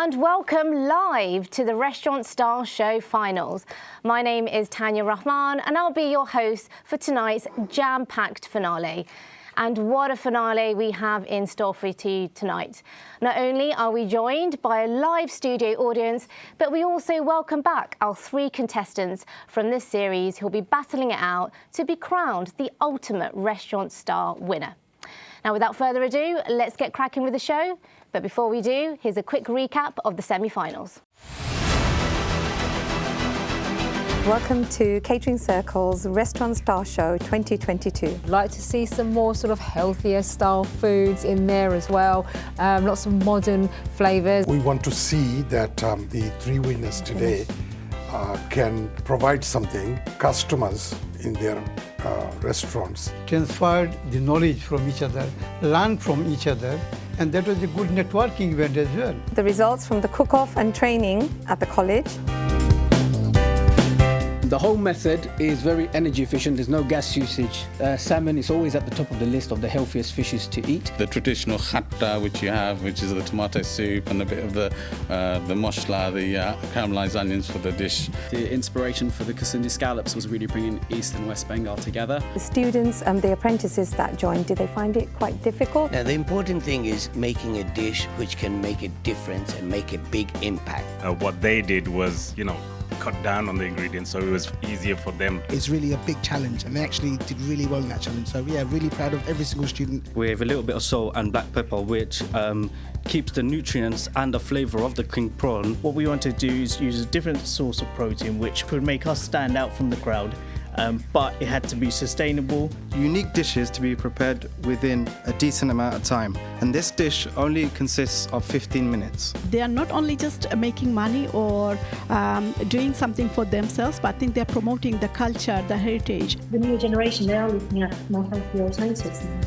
And welcome live to the Restaurant Star Show finals. My name is Tanya Rahman and I'll be your host for tonight's jam-packed finale. And what a finale we have in store for you tonight. Not only are we joined by a live studio audience, but we also welcome back our 3 contestants from this series who'll be battling it out to be crowned the ultimate Restaurant Star winner. Now, without further ado, let's get cracking with the show. But before we do, here's a quick recap of the semi-finals. Welcome to Catering Circle's Restaurant Star Show 2022. I'd like to see some more sort of healthier style foods in there as well, lots of modern flavours. We want to see that the 3 winners today can provide something customers in their restaurants. Transferred the knowledge from each other, learned from each other, and that was a good networking event as well. The results from the cook-off and training at the college. The whole method is very energy efficient, there's no gas usage. Salmon is always at the top of the list of the healthiest fishes to eat. The traditional khatta which you have, which is the tomato soup and a bit of the moshla, the caramelized onions for the dish. The inspiration for the Kasundi scallops was really bringing East and West Bengal together. The students and the apprentices that joined, did they find it quite difficult? Now, the important thing is making a dish which can make a difference and make a big impact. What they did was, cut down on the ingredients so it was easier for them. It's really a big challenge and they actually did really well in that challenge. So yeah, really proud of every single student. With a little bit of salt and black pepper, which keeps the nutrients and the flavour of the king prawn. What we want to do is use a different source of protein which could make us stand out from the crowd. But it had to be sustainable. Unique dishes to be prepared within a decent amount of time. And this dish only consists of 15 minutes. They are not only just making money or doing something for themselves, but I think they're promoting the culture, the heritage. The new generation, they are looking at more healthy alternatives now.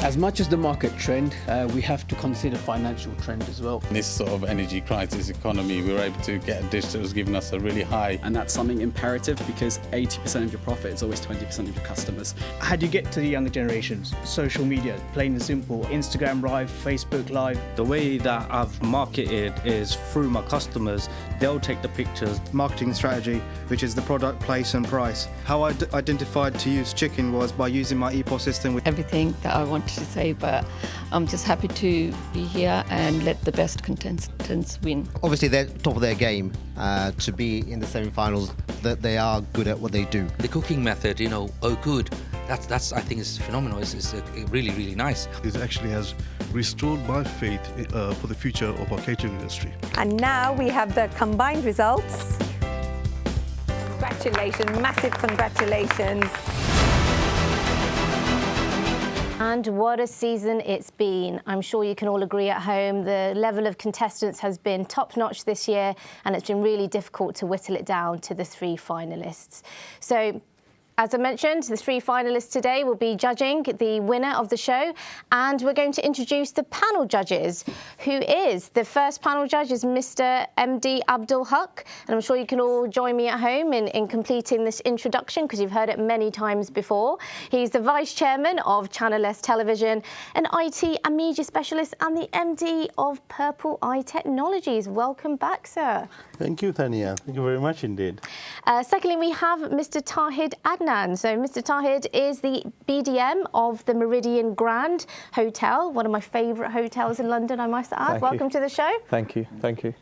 As much as the market trend, we have to consider financial trend as well. In this sort of energy crisis economy, we were able to get a dish that was giving us a really high. And that's something imperative because 80% of your profit is always 20% of your customers. How do you get to the younger generations? Social media, plain and simple. Instagram Live, Facebook Live. The way that I've marketed is through my customers. They'll take the pictures. Marketing strategy, which is the product, place and price. How I identified to use chicken was by using my EPOS system. Everything that I wanted to say, but I'm just happy to be here and let the best contestants win. Obviously they're top of their game to be in the semi-finals, that they are good at what they do. The cooking method, good. That's I think is phenomenal. It's really, really nice. This actually has restored my faith for the future of our catering industry. And now we have the combined results. Congratulations, massive congratulations. And what a season it's been. I'm sure you can all agree at home the level of contestants has been top-notch this year and it's been really difficult to whittle it down to the 3 finalists. So, as I mentioned, the 3 finalists today will be judging the winner of the show, and we're going to introduce the panel judges, who is, the first panel judge is Mr. MD Abdul Haq, and I'm sure you can all join me at home in completing this introduction because you've heard it many times before. He's the Vice Chairman of Channel S Television, an IT and media specialist, and the MD of Purple Eye Technologies. Welcome back, sir. Thank you, Tanya. Thank you very much indeed. Secondly, we have Mr. Tahid Adnan. So Mr. Tahid is the BDM of the Meridian Grand Hotel, one of my favourite hotels in London, I must add. Welcome to the show. Thank you. Thank you.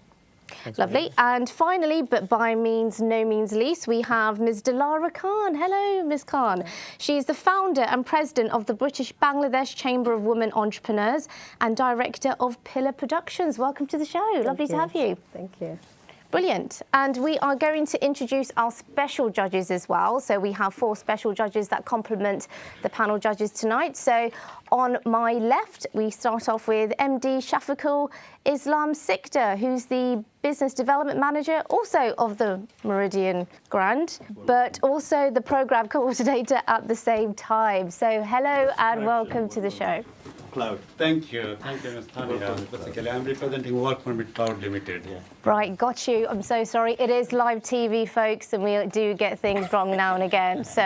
Lovely. And finally, but by no means least, we have Ms. Dilara Khan. Hello, Ms. Khan. She's the founder and president of the British Bangladesh Chamber of Women Entrepreneurs and director of Pillar Productions. Welcome to the show. Lovely to have you. Thank you. Brilliant. And we are going to introduce our special judges as well. So we have 4 special judges that complement the panel judges tonight. So on my left, we start off with MD Shafiqul Islam Sikder, who's the Business Development Manager, also of the Meridian Grand, but also the programme coordinator at the same time. So hello and welcome to the show. Cloud. Thank you, Ms. Tanya. Basically, I'm representing Work Permit Cloud Limited. Right, got you. I'm so sorry. It is live TV, folks, and we do get things wrong now and again. So,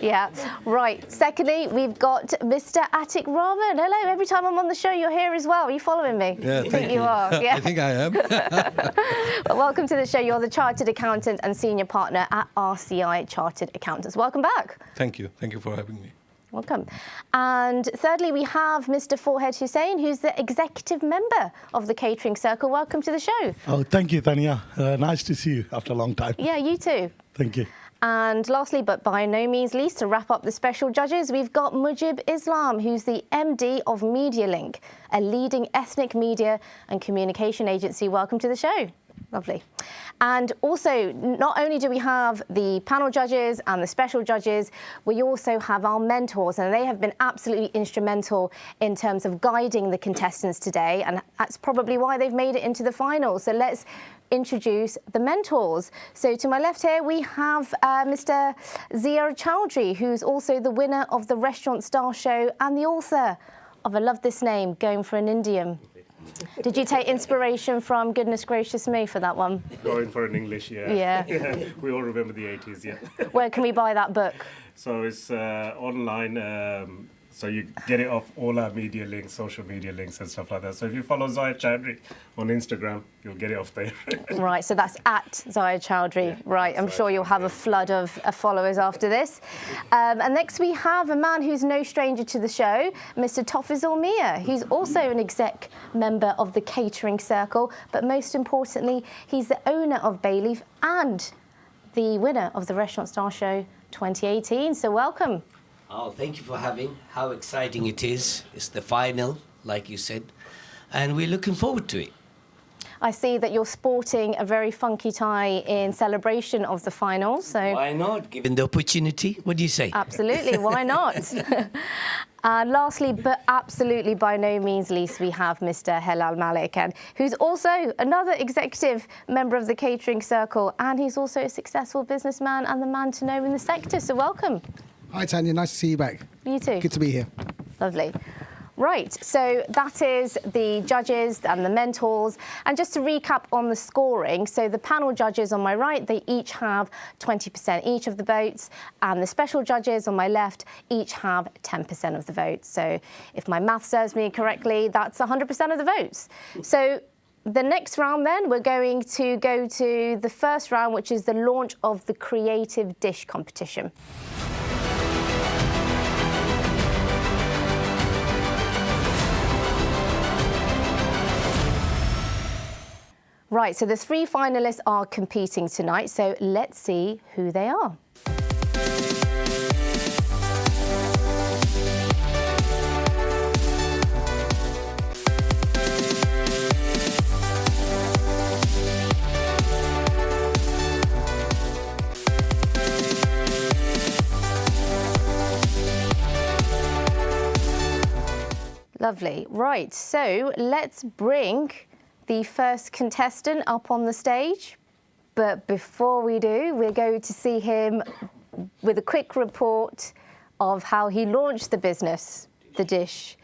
yeah. Right. Secondly, we've got Mr. Atik Rahman. Hello. Every time I'm on the show, you're here as well. Are you following me? Yeah, I think you are. Yeah. I think I am. Well, welcome to the show. You're the Chartered Accountant and Senior Partner at RCI Chartered Accountants. Welcome back. Thank you. Thank you for having me. Welcome. And thirdly, we have Mr. Forehead Hussein, who's the executive member of the Catering Circle. Welcome to the show. Oh, thank you, Tanya. Nice to see you after a long time. Yeah, you too. Thank you. And lastly, but by no means least, to wrap up the special judges, we've got Mujib Islam, who's the MD of MediaLink, a leading ethnic media and communication agency. Welcome to the show. Lovely. And also, not only do we have the panel judges and the special judges, we also have our mentors, and they have been absolutely instrumental in terms of guiding the contestants today, and that's probably why they've made it into the final. So let's introduce the mentors. So to my left here, we have Mr. Zia Chowdhury, who's also the winner of the Restaurant Star Show and the author of, I love this name, Going for an Indian. Did you take inspiration from Goodness Gracious Me for that one? Going for an English, yeah. Yeah. We all remember the 80s, yeah. Where can we buy that book? So it's online. So you get it off all our media links, social media links and stuff like that. So if you follow Zia Chowdhury on Instagram, you'll get it off there. Right, so that's at Zia Chowdhury. Yeah, right, I'm sure you'll have a flood of followers after this. And next we have a man who's no stranger to the show, Mr. Tofizul Mia, who's also an exec member of the Catering Circle, but most importantly, he's the owner of Bayleaf and the winner of the Restaurant Star Show 2018. So welcome. Oh, thank you for having. How exciting it is. It's the final, like you said, and we're looking forward to it. I see that you're sporting a very funky tie in celebration of the final. So why not, given the opportunity? What do you say? Absolutely, why not? And lastly, but absolutely by no means least, we have Mr. Helal Malik, and who's also another executive member of the Catering Circle, and he's also a successful businessman and the man to know in the sector. So welcome. Hi, Tanya. Nice to see you back. You too. Good to be here. Lovely. Right, so that is the judges and the mentors. And just to recap on the scoring, so the panel judges on my right, they each have 20% each of the votes, and the special judges on my left each have 10% of the votes. So if my math serves me correctly, that's 100% of the votes. So the next round then, we're going to go to the first round, which is the launch of the Creative Dish competition. Right, so the three finalists are competing tonight, so let's see who they are. Lovely. Right, so let's bring the first contestant up on the stage. But before we do, we're going to see him with a quick report of how he launched the business, the dish.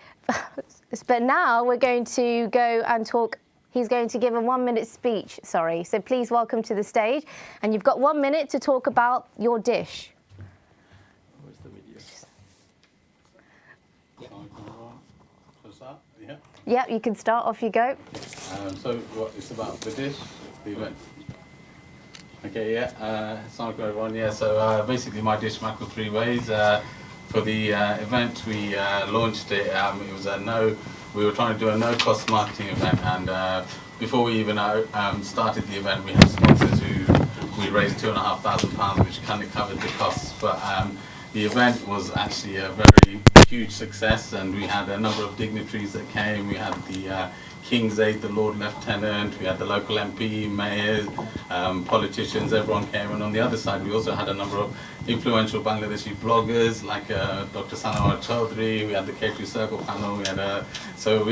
But now we're going to go and talk. He's going to give a 1-minute speech, sorry. So please welcome to the stage. And you've got 1 minute to talk about your dish. Where's the video? Yeah. Yeah, you can start. Off you go. So what it's about the dish, the event. Okay, yeah. Sounds good, everyone. Yeah. So basically, my dish, mackerel three ways. For the event, we launched it. It was we were trying to do a no-cost marketing event, and before we even started the event, we had sponsors we raised £2,500, which kind of covered the costs. But the event was actually a very huge success, and we had a number of dignitaries that came. We had the King's Aid, the Lord Lieutenant, we had the local MP, mayors, politicians, everyone came. And on the other side, we also had a number of influential Bangladeshi bloggers like Dr. Sanawar Chowdhury, we had the Catering Circle panel, we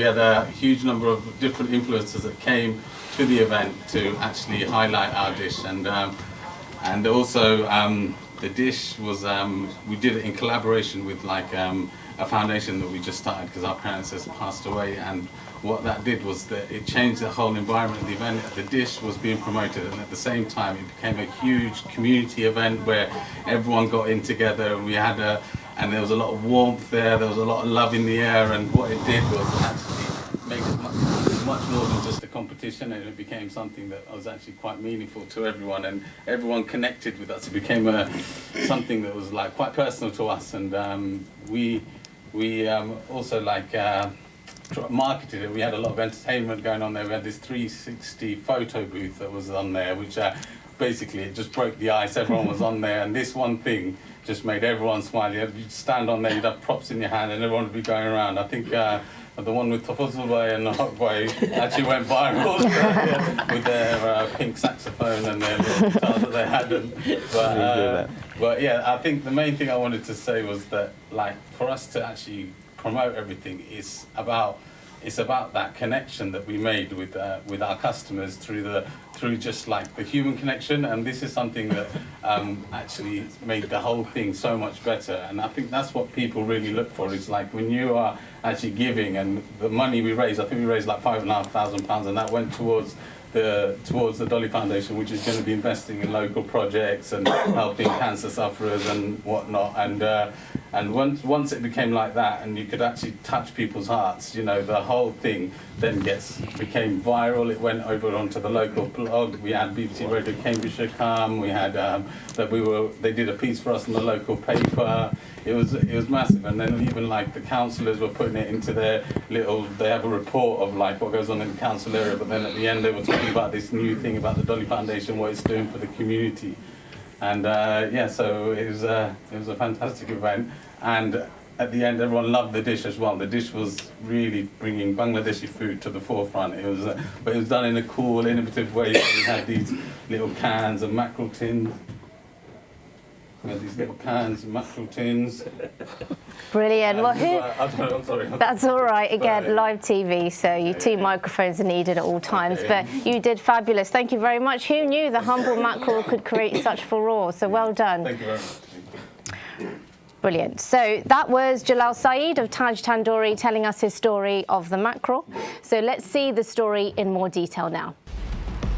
had a huge number of different influencers that came to the event to actually highlight our dish. And also the dish was, we did it in collaboration with like a a foundation that we just started because our parents has passed away, and what that did was that it changed the whole environment of the event. The dish was being promoted, and at the same time it became a huge community event where everyone got in together, and we had and there was a lot of warmth there was a lot of love in the air, and what it did was actually make it much more than just a competition, and it became something that was actually quite meaningful to everyone, and everyone connected with us. It became something that was like quite personal to us, and we also like marketed it. We had a lot of entertainment going on there. We had this 360 photo booth that was on there, which basically it just broke the ice. Everyone was on there, and this one thing just made everyone smile. You'd stand on there, you'd have props in your hand, and everyone would be going around. I think the one with Tafazulbay and Hokbay actually went viral with their pink saxophone and their little guitars that they had. But yeah, I think the main thing I wanted to say was that, like, for us to actually promote everything is about that connection that we made with our customers through just like the human connection, and this is something that actually made the whole thing so much better. And I think that's what people really look for, is like when you are actually giving, and the money we raised, I think we raised like £5,500, and that went towards the Dolly Foundation, which is going to be investing in local projects and helping cancer sufferers and whatnot. And once it became like that, and you could actually touch people's hearts, you know, the whole thing then became viral. It went over onto the local blog. We had BBC Radio Cambridgeshire come. We had they did a piece for us in the local paper. It was massive. And then even like the councillors were putting it into their they have a report of like what goes on in the council area. But then at the end they were talking about this new thing about the Dolly Foundation, what it's doing for the community. And so it was a fantastic event, and at the end everyone loved the dish as well. The dish was really bringing Bangladeshi food to the forefront. But it was done in a cool, innovative way. So we had these little cans and mackerel tins. Brilliant. Well, I'm sorry. That's all right. Again, live TV, so your two microphones are needed at all times. But you did fabulous. Thank you very much. Who knew the humble mackerel could create such furore? So well done. Thank you very much. Brilliant. So that was Jalal Saeed of Taj Tandoori telling us his story of the mackerel. So let's see the story in more detail now.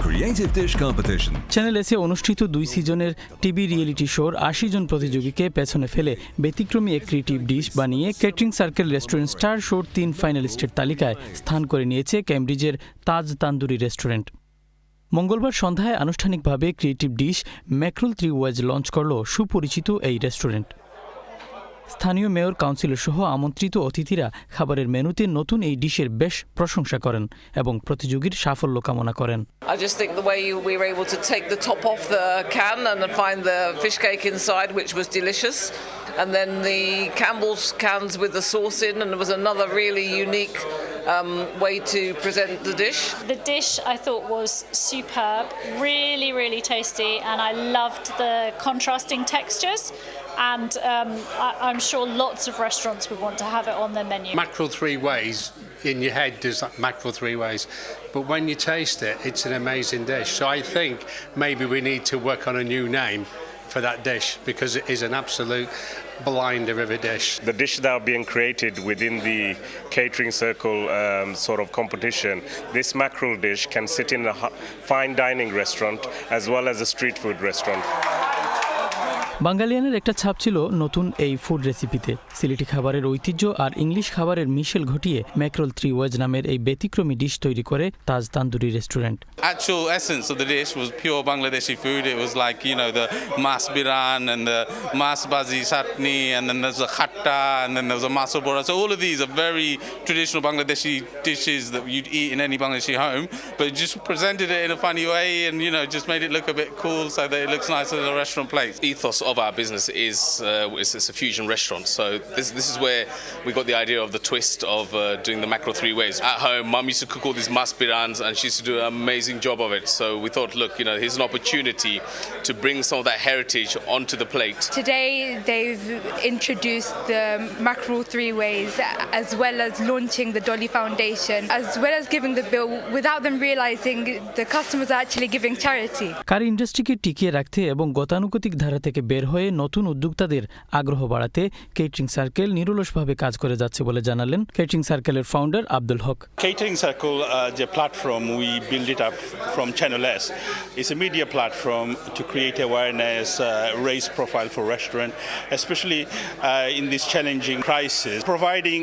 Creative Dish Competition. Channel এসে অনুষ্ঠিত 2 সিজনের TV reality শোর 80 জন প্রতিযোগীকে পেছনে ফেলে ব্যতিক্রমী এক creative dish বানিয়ে catering circle restaurant star শোর 3 ফাইনালিস্টের তালিকায় স্থান করে নিয়েছে ক্যামব্রিজের তাজ তান্দুরি রেস্টুরেন্ট। মঙ্গলবার সন্ধ্যায় আনুষ্ঠানিকভাবে ক্রিয়েটিভ ডিশ ম্যাক্রোল 3 ওয়েজ লঞ্চ করল সুপরিচিত এই রেস্টুরেন্ট। স্থানীয় মেয়র কাউন্সিলর সহ আমন্ত্রিত অতিথিরা খাবারের মেনুতে নতুন এই ডিশের বেশ প্রশংসা করেন এবং প্রতিযোগীর সাফল্য কামনা করেন। I just think the way we were able to take the top off the can and find the fish cake inside, which was delicious, and then the Campbell's cans with the sauce in, and there was another really unique way to present the dish. The dish I thought was superb, really, really tasty, and I loved the contrasting textures. And I'm sure lots of restaurants would want to have it on their menu. Mackerel 3 ways, in your head there's like mackerel 3 ways, but when you taste it, it's an amazing dish. So I think maybe we need to work on a new name for that dish, because it is an absolute blinder of a dish. The dish that are being created within the Catering Circle sort of competition, this mackerel dish can sit in a fine dining restaurant as well as a street food restaurant. বাঙালিয়ানের একটা ছাপ ছিল নতুন এই food রেসিপিতে। সিলেটি খাবারের ঐতিহ্য আর English খাবারের মিশেল ঘটিয়ে ম্যাক্রোল 3 ওয়েজ নামের এই ব্যতিক্রমী ডিশ তৈরি করে Taj tandoori restaurant. Actual essence of the dish was pure Bangladeshi food. It was like, you know, the mas biran and the mas bazi chutney, and then there's a khatta, and then there's a maso bora. So all of these are very traditional Bangladeshi dishes that you'd eat in any Bangladeshi home, but just presented it in a funny way, and, you know, just made it look a bit cool so that it looks nice as a restaurant plate. Ethos of our business is it's a fusion restaurant, so this is where we got the idea of the twist of doing the mackerel 3 ways. At home, Mum used to cook all these mas birans, and she used to do an amazing job of it, so we thought, look, you know, here's an opportunity to bring some of that heritage onto the plate. Today they've introduced the mackerel 3 ways, as well as launching the Dolly Foundation, as well as giving the bill without them realizing the customers are actually giving charity. কারি ইন্ডাস্ট্রিকে টিকিয়ে রাখতে এবং গতানুগতিক ধারা থেকে বের হয়ে নতুন উদ্যোক্তাদের আগ্রহ বাড়াতে কেটারিং সার্কেল নিরলসভাবে কাজ করে যাচ্ছে বলে জানালেন কেটারিং সার্কেলের founder Abdul Haq. Catering Circle, the platform, we build it up from Channel S. It's a media platform to create awareness, raise profile for restaurant, especially in this challenging crisis, providing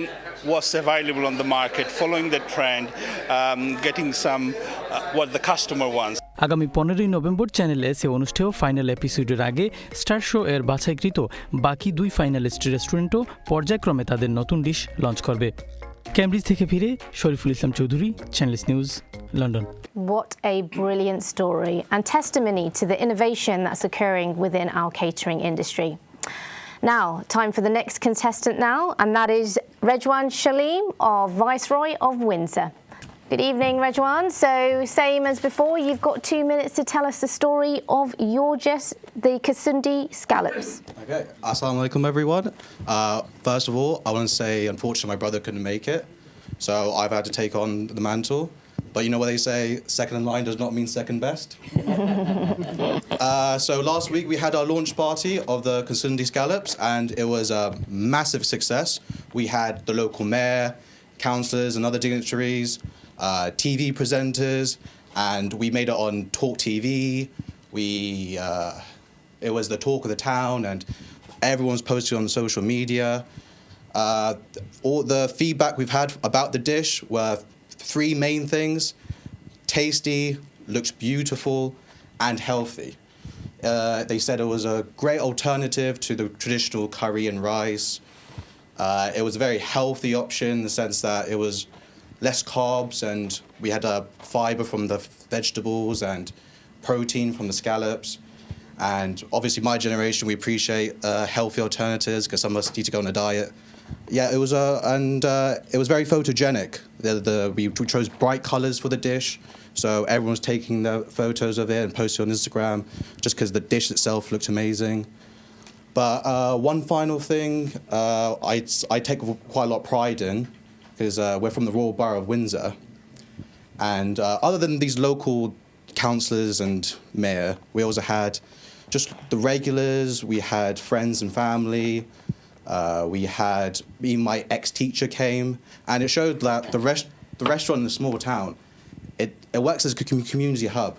what's available on the market, following the trend, getting some what the customer wants. আগামী 15ই November channel S A অনুষ্ঠেয় final এপিসোডের আগে star show এর বাছাইকৃত বাকি 2 finalist রেস্টুরেন্টও পর্যায়ক্রমে তাদের নতুন dish launch করবে। ক্যামব্রিজ থেকে ফিরে Shariful Islam Chowdhury, channel S news, London. What a brilliant story and testimony to the innovation that's occurring within our catering industry. Now, time for the next contestant now, and that is Rejuan Shalimar of Viceroy of Windsor. Good evening, Rejuan. So, same as before, you've got 2 minutes to tell us the story of the Kasundi scallops. Okay, assalamu alaikum everyone. First of all, I want to say, unfortunately, my brother couldn't make it, so I've had to take on the mantle. But you know what they say, second in line does not mean second best. So last week we had our launch party of the Kasundi scallops, and it was a massive success. We had the local mayor, councillors and other dignitaries, TV presenters, and we made it on Talk TV. It was the talk of the town, and everyone's posted on social media. All the feedback we've had about the dish were 3 main things: tasty, looks beautiful, and healthy. They said it was a great alternative to the traditional curry and rice. It was a very healthy option in the sense that it was less carbs, and we had fiber from the vegetables and protein from the scallops. And obviously my generation, we appreciate healthy alternatives because some of us need to go on a diet. Yeah, it was very photogenic. We chose bright colours for the dish, so everyone's taking the photos of it and posting on Instagram just because the dish itself looked amazing. But one final thing I take quite a lot of pride in, because we're from the Royal Borough of Windsor, and other than these local councillors and mayor, we also had just the regulars, we had friends and family, even my ex-teacher came, and it showed that the restaurant in a small town, it works as a community hub.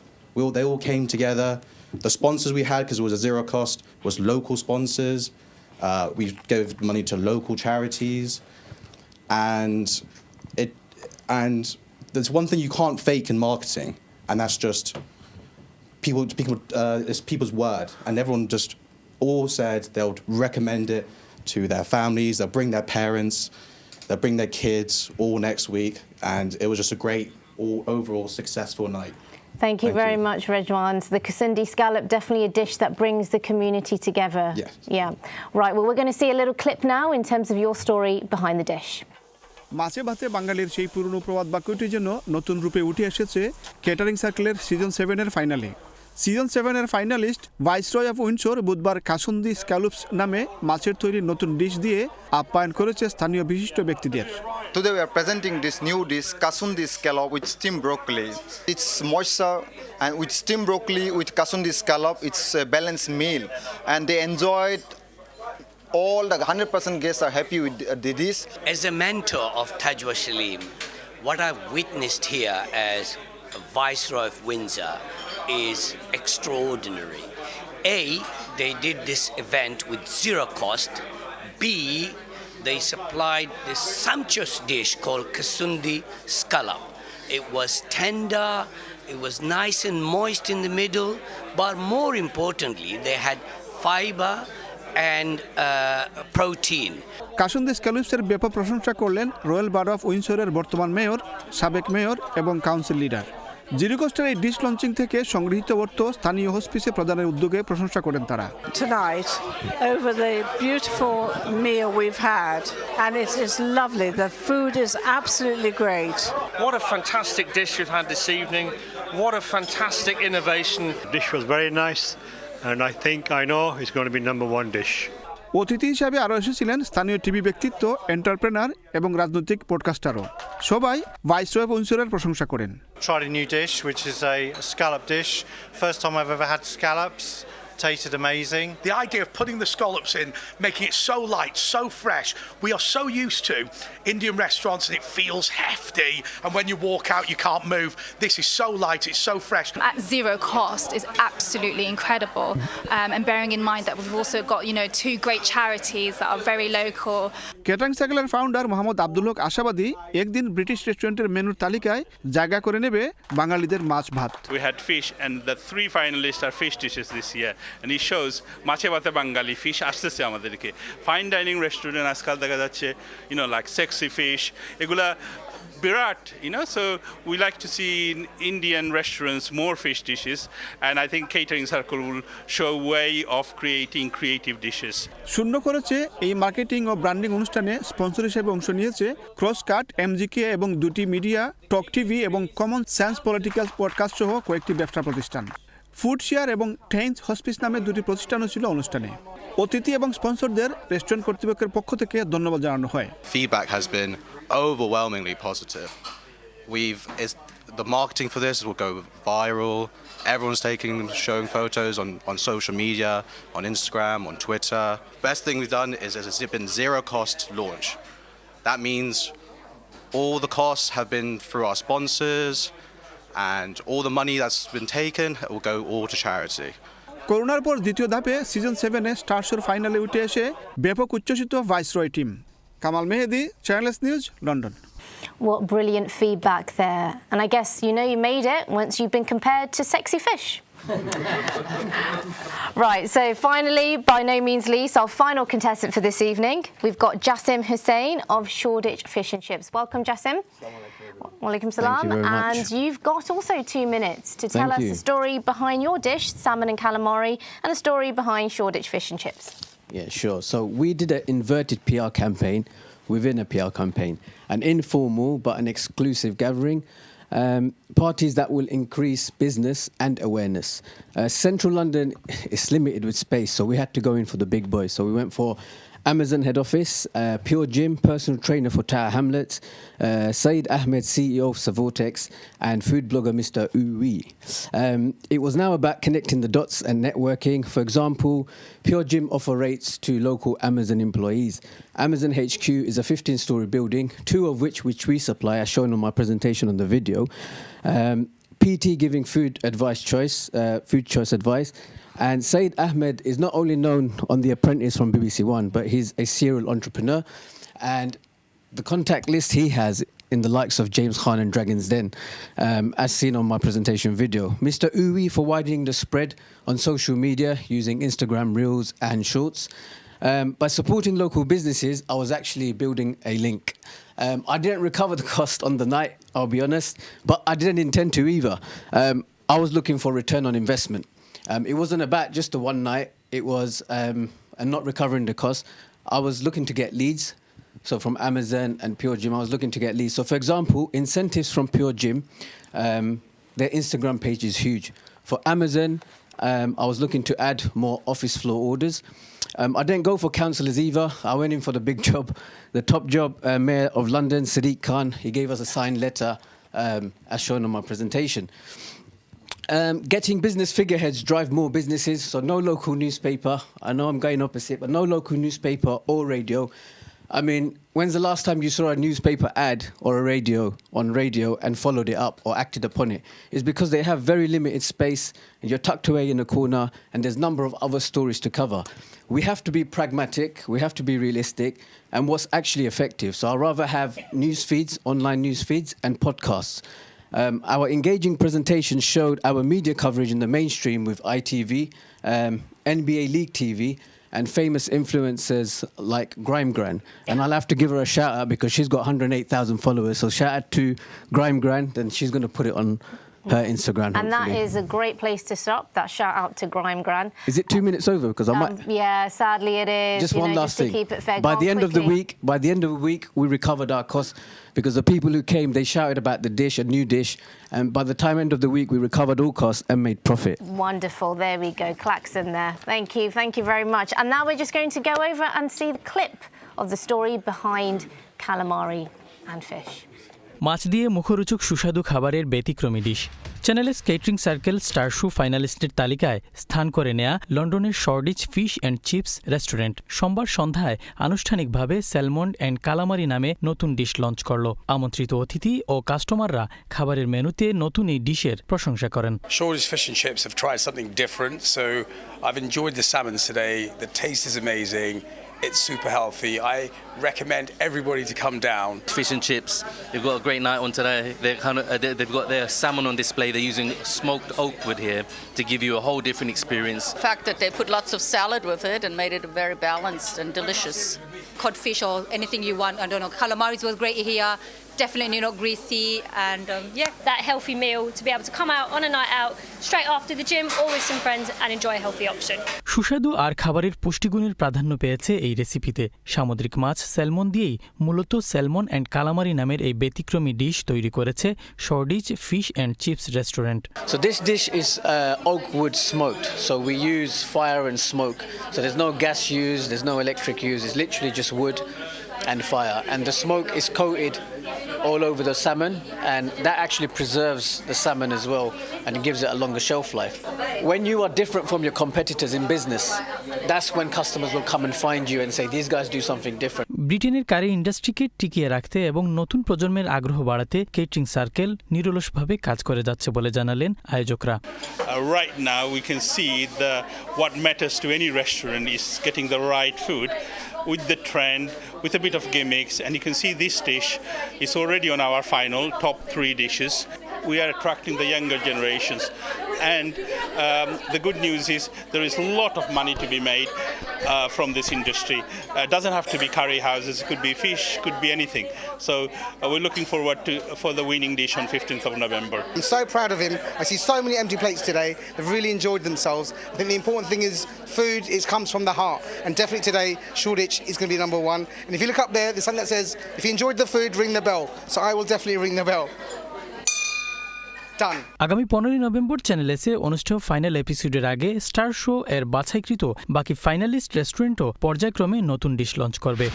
They all came together. The sponsors we had, because it was a zero cost, was local sponsors. We gave money to local charities, and there's one thing you can't fake in marketing, and that's just it's people's word, and everyone just all said they'll recommend it to their families, they'll bring their parents, they'll bring their kids all next week, and it was just a great overall successful night. Thank you very much, Rejuan. So the Kasundi scallop, definitely a dish that brings the community together. Yes. Yeah. Right, well, we're going to see a little clip now in terms of your story behind the dish. মাছে ভাতে বাঙালির সেই পুরনো প্রবাদ বাক্যটির জন্য নতুন রূপে উঠে এসেছে ক্যাটারিং সার্কেলের সিজন 7 এর ফাইনালে। সিজন 7 এর ফাইনালিস্ট ভাইসরয় অফ উইন্ডসর বুধবার কাসুন্দি স্ক্যালপস নামে মাছের তৈরি নতুন ডিশ দিয়ে আপ্যায়ন করেছে স্থানীয় বিশিষ্ট ব্যক্তিদের। Today we are presenting this new dish, Kasundi scallop with steamed broccoli. It's moisture, and with steamed broccoli with Kasundi scallop, it's a balanced meal, and they enjoyed. All the 100% guests are happy with the dish. As a mentor of Tajwa Shalim, what I've witnessed here as Viceroy of Windsor is extraordinary. A, they did this event with zero cost. B, they supplied this sumptuous dish called Kasundi scallop. It was tender, it was nice and moist in the middle, but more importantly, they had fiber and protein. Kasundi স্ক্যালপসের ব্যাপক প্রশংসা করলেন royal বারো of উইন্ডসরের বর্তমান mayor, সাবেক mayor এবং council leader. Zero কস্টের এই dish launching থেকে সংগৃহীত অর্থ স্থানীয় হোস্পিসে প্রদানের উদ্যোগে প্রশংসা করেন তারা। Tonight, over the beautiful meal we've had, and it is lovely. The food is absolutely great. What a fantastic dish we've had this evening. What a fantastic innovation. The dish was very nice, and I know it's going to be #1 dish. অতিথি হিসাবে আরও এসেছিলেন স্থানীয় TV ব্যক্তিত্ব, entrepreneur এবং রাজনৈতিক পডকাস্টারও। সবাই viceroy of উইন্ডসরের প্রশংসা করেন। Tried a new dish, which is a scallop dish. First time I've ever had scallops. tasted amazing. The idea of putting the scallops in, making it so light, so fresh. We are so used to Indian restaurants and it feels hefty, and when you walk out you can't move. This is so light, it's so fresh. At zero cost is absolutely incredible, and bearing in mind that we've also got, you know, two great charities that are very local. Catering Circle founder Mohammad Abdul Haque আশাবাদী একদিন British রেস্টুরেন্টের মেনুর তালিকায় জায়গা করে নেবে বাঙালিদের মাছ ভাত। We had fish and the 3 finalists are fish dishes this year and it shows মাছে ভাতে বাঙালি fish আসতেছে আমাদেরকে ফাইন ডাইনিং রেস্টুরেন্ট আজকাল দেখা যাচ্ছে like sexy fish এগুলা বিরাট so we like to see in Indian restaurants more fish dishes and I think Catering Circle will show a way of creating creative dishes. শূন্য করেছে এই marketing ও branding অনুষ্ঠানে sponsor হিসেবে অংশ নিয়েছে ক্রসকাট, এমজিকে এবং দুটি মিডিয়া, টক টিভি এবং কমন সেন্স পলিটিক্যাল পডকাস্ট সহ কয়েকটি ব্যবসা প্রতিষ্ঠান। ফুড শেয়ার এবং টেন্স হসপিস নামে দুটি প্রতিষ্ঠানও ছিল অনুষ্ঠানে। অতিথি এবং স্পন্সরদের রেস্টুরেন্ট কর্তৃপক্ষের পক্ষ থেকে ধন্যবাদ জানানো হয়। Feedback has been overwhelmingly positive. The marketing for this will go viral. Everyone's showing photos on social media, on Instagram, on Twitter. Best thing we've done is it's been zero cost launch. That means all the costs have been through our sponsors and all the money that's been taken will go all to charity. করোনার পর দ্বিতীয় ধাপে season 7-এ star শোর ফাইনালে উঠে এসে ব্যাপক উচ্ছ্বসিত viceroy team. Kamal Mehedi, channels news, London. What brilliant feedback there. And I guess you know you made it once you've been compared to sexy fish. Right, so finally, by no means least, our final contestant for this evening, we've got Jasim Hussein of Shoreditch Fish and Chips. Welcome, Jasim. Walaikum salam. Thank you very much. And you've got also 2 minutes to tell us the story behind your dish, salmon and calamari, and the story behind Shoreditch Fish and Chips. Yeah, sure. So we did an inverted PR campaign within a PR campaign, an informal but an exclusive gathering, parties that will increase business and awareness. Central London is limited with space, so we had to go in for the big boys. So we went for Amazon head office, Pure Gym, personal trainer for Tower Hamlets, Saeed Ahmed, CEO of Savortex, and food blogger Mr. Uwi. It was now about connecting the dots and networking. For example, Pure Gym offer rates to local Amazon employees. Amazon HQ is a 15-story building, 2 of which we supply, as shown on my presentation on the video. PT giving food choice advice. And Saeed Ahmed is not only known on The Apprentice from BBC One, but he's a serial entrepreneur. And the contact list he has in the likes of James Khan and Dragon's Den, as seen on my presentation video. Mr. Uwi for widening the spread on social media using Instagram Reels and Shorts. By supporting local businesses, I was actually building a link. I didn't recover the cost on the night, I'll be honest, but I didn't intend to either. I was looking for return on investment. It wasn't about just the one night. It was and not recovering the cost. I was looking to get leads. So from Amazon and Pure Gym, I was looking to get leads. So for example, incentives from Pure Gym, their Instagram page is huge. For Amazon, I was looking to add more office floor orders. I didn't go for councillors either. I went in for the big job, the top job, Mayor of London, Sadiq Khan. He gave us a signed letter, as shown on my presentation. Getting business figureheads drive more businesses, so no local newspaper. I know I'm going opposite, but no local newspaper or radio. I mean, when's the last time you saw a newspaper ad or a radio and followed it up or acted upon it? It's because they have very limited space and you're tucked away in a corner and there's a number of other stories to cover. We have to be pragmatic, we have to be realistic and what's actually effective. So I'd rather have news feeds, online news feeds and podcasts. Our engaging presentation showed our media coverage in the mainstream with ITV, NBA League TV, and famous influencers like Grime Gran. And I'll have to give her a shout out because she's got 108,000 followers. So shout out to Grime Gran, then she's going to put it on her Instagram. And that is a great place to stop. That shout out to Grime Gran. Is it 2 minutes over? Because I might. Yeah, sadly it is. Just one last thing. To keep it fair. By the end of the week, we recovered our costs because the people who came, they shouted about the dish, a new dish, and by the time end of the week, we recovered all costs and made profit. Wonderful. There we go. Klaxon there. Thank you very much. And now we're just going to go over and see the clip of the story behind calamari and fish. মাছ দিয়ে মুখরোচক সুস্বাদু খাবারের ব্যতিক্রমী dish চ্যানেলের catering circle star show ফাইনালিস্টের তালিকায় স্থান করে নেয়া লন্ডনের শর্ডিচ ফিশ অ্যান্ড চিপস রেস্টুরেন্ট সোমবার সন্ধ্যায় আনুষ্ঠানিকভাবে স্যালমন অ্যান্ড কালামারি নামে নতুন ডিশ লঞ্চ করল। আমন্ত্রিত অতিথি ও কাস্টমাররা খাবারের মেনুতে নতুন এই ডিশের প্রশংসা করেন। Shoreditch Fish and Chips have tried something different, so I've enjoyed the salmon today. The taste is amazing. It's super healthy. I recommend everybody to come down. Fish and chips. They've got a great night on today. They've got their salmon on display. They're using smoked oak wood here to give you a whole different experience. The fact that they put lots of salad with it and made it very balanced and delicious. Codfish or anything you want. I don't know. Calamaris was great here. Definitely not greasy and that healthy meal to be able to come out on a night out straight after the gym or with some friends and enjoy a healthy option. সুস্বাদু আর খাবারের পুষ্টিগুণের প্রাধান্য পেয়েছে এই রেসিপিতে। সামুদ্রিক মাছ salmon দিয়েই মূলত salmon and calamari নামের এই ব্যতিক্রমী ডিশ তৈরি করেছে Shoreditch fish and chips restaurant. So this dish is oak wood smoked. So we use fire and smoke. So there's no gas used, there's no electric used. It's literally just wood and fire. And the smoke is coated all over the salmon, and that actually preserves the salmon as well and gives it a longer shelf life. When you are different from your competitors in business, that's when customers will come and find you and say these guys do something different. ব্রিটেনের কারি ইন্ডাস্ট্রিকে টিকিয়ে রাখতে এবং নতুন প্রজন্মের আগ্রহ বাড়াতে catering circle নিরলসভাবে কাজ করে যাচ্ছে বলে জানালেন আয়োজকরা। Right now we can see what matters to any restaurant is getting the right food with the trend, with a bit of gimmicks, and you can see this dish is already on our final top 3 dishes. We are attracting the younger generations, and the good news is there is a lot of money to be made from this industry. It doesn't have to be curry houses, it could be fish, could be anything. So we're looking forward for the winning dish on 15th of November. I'm so proud of him. I see so many empty plates today. They've really enjoyed themselves. I think the important thing is food comes from the heart, and definitely today Shoreditch is going to be number 1. And if you look up there, there's something that says if you enjoyed the food, ring the bell. So I will definitely ring the bell. আগামী 15 November channel এসে অনুষ্ঠেয় final এপিসোডের আগে star show এর বাছাইকৃত বাকি finalist রেস্টুরেন্টও পর্যায়ক্রমে নতুন dish launch করবে।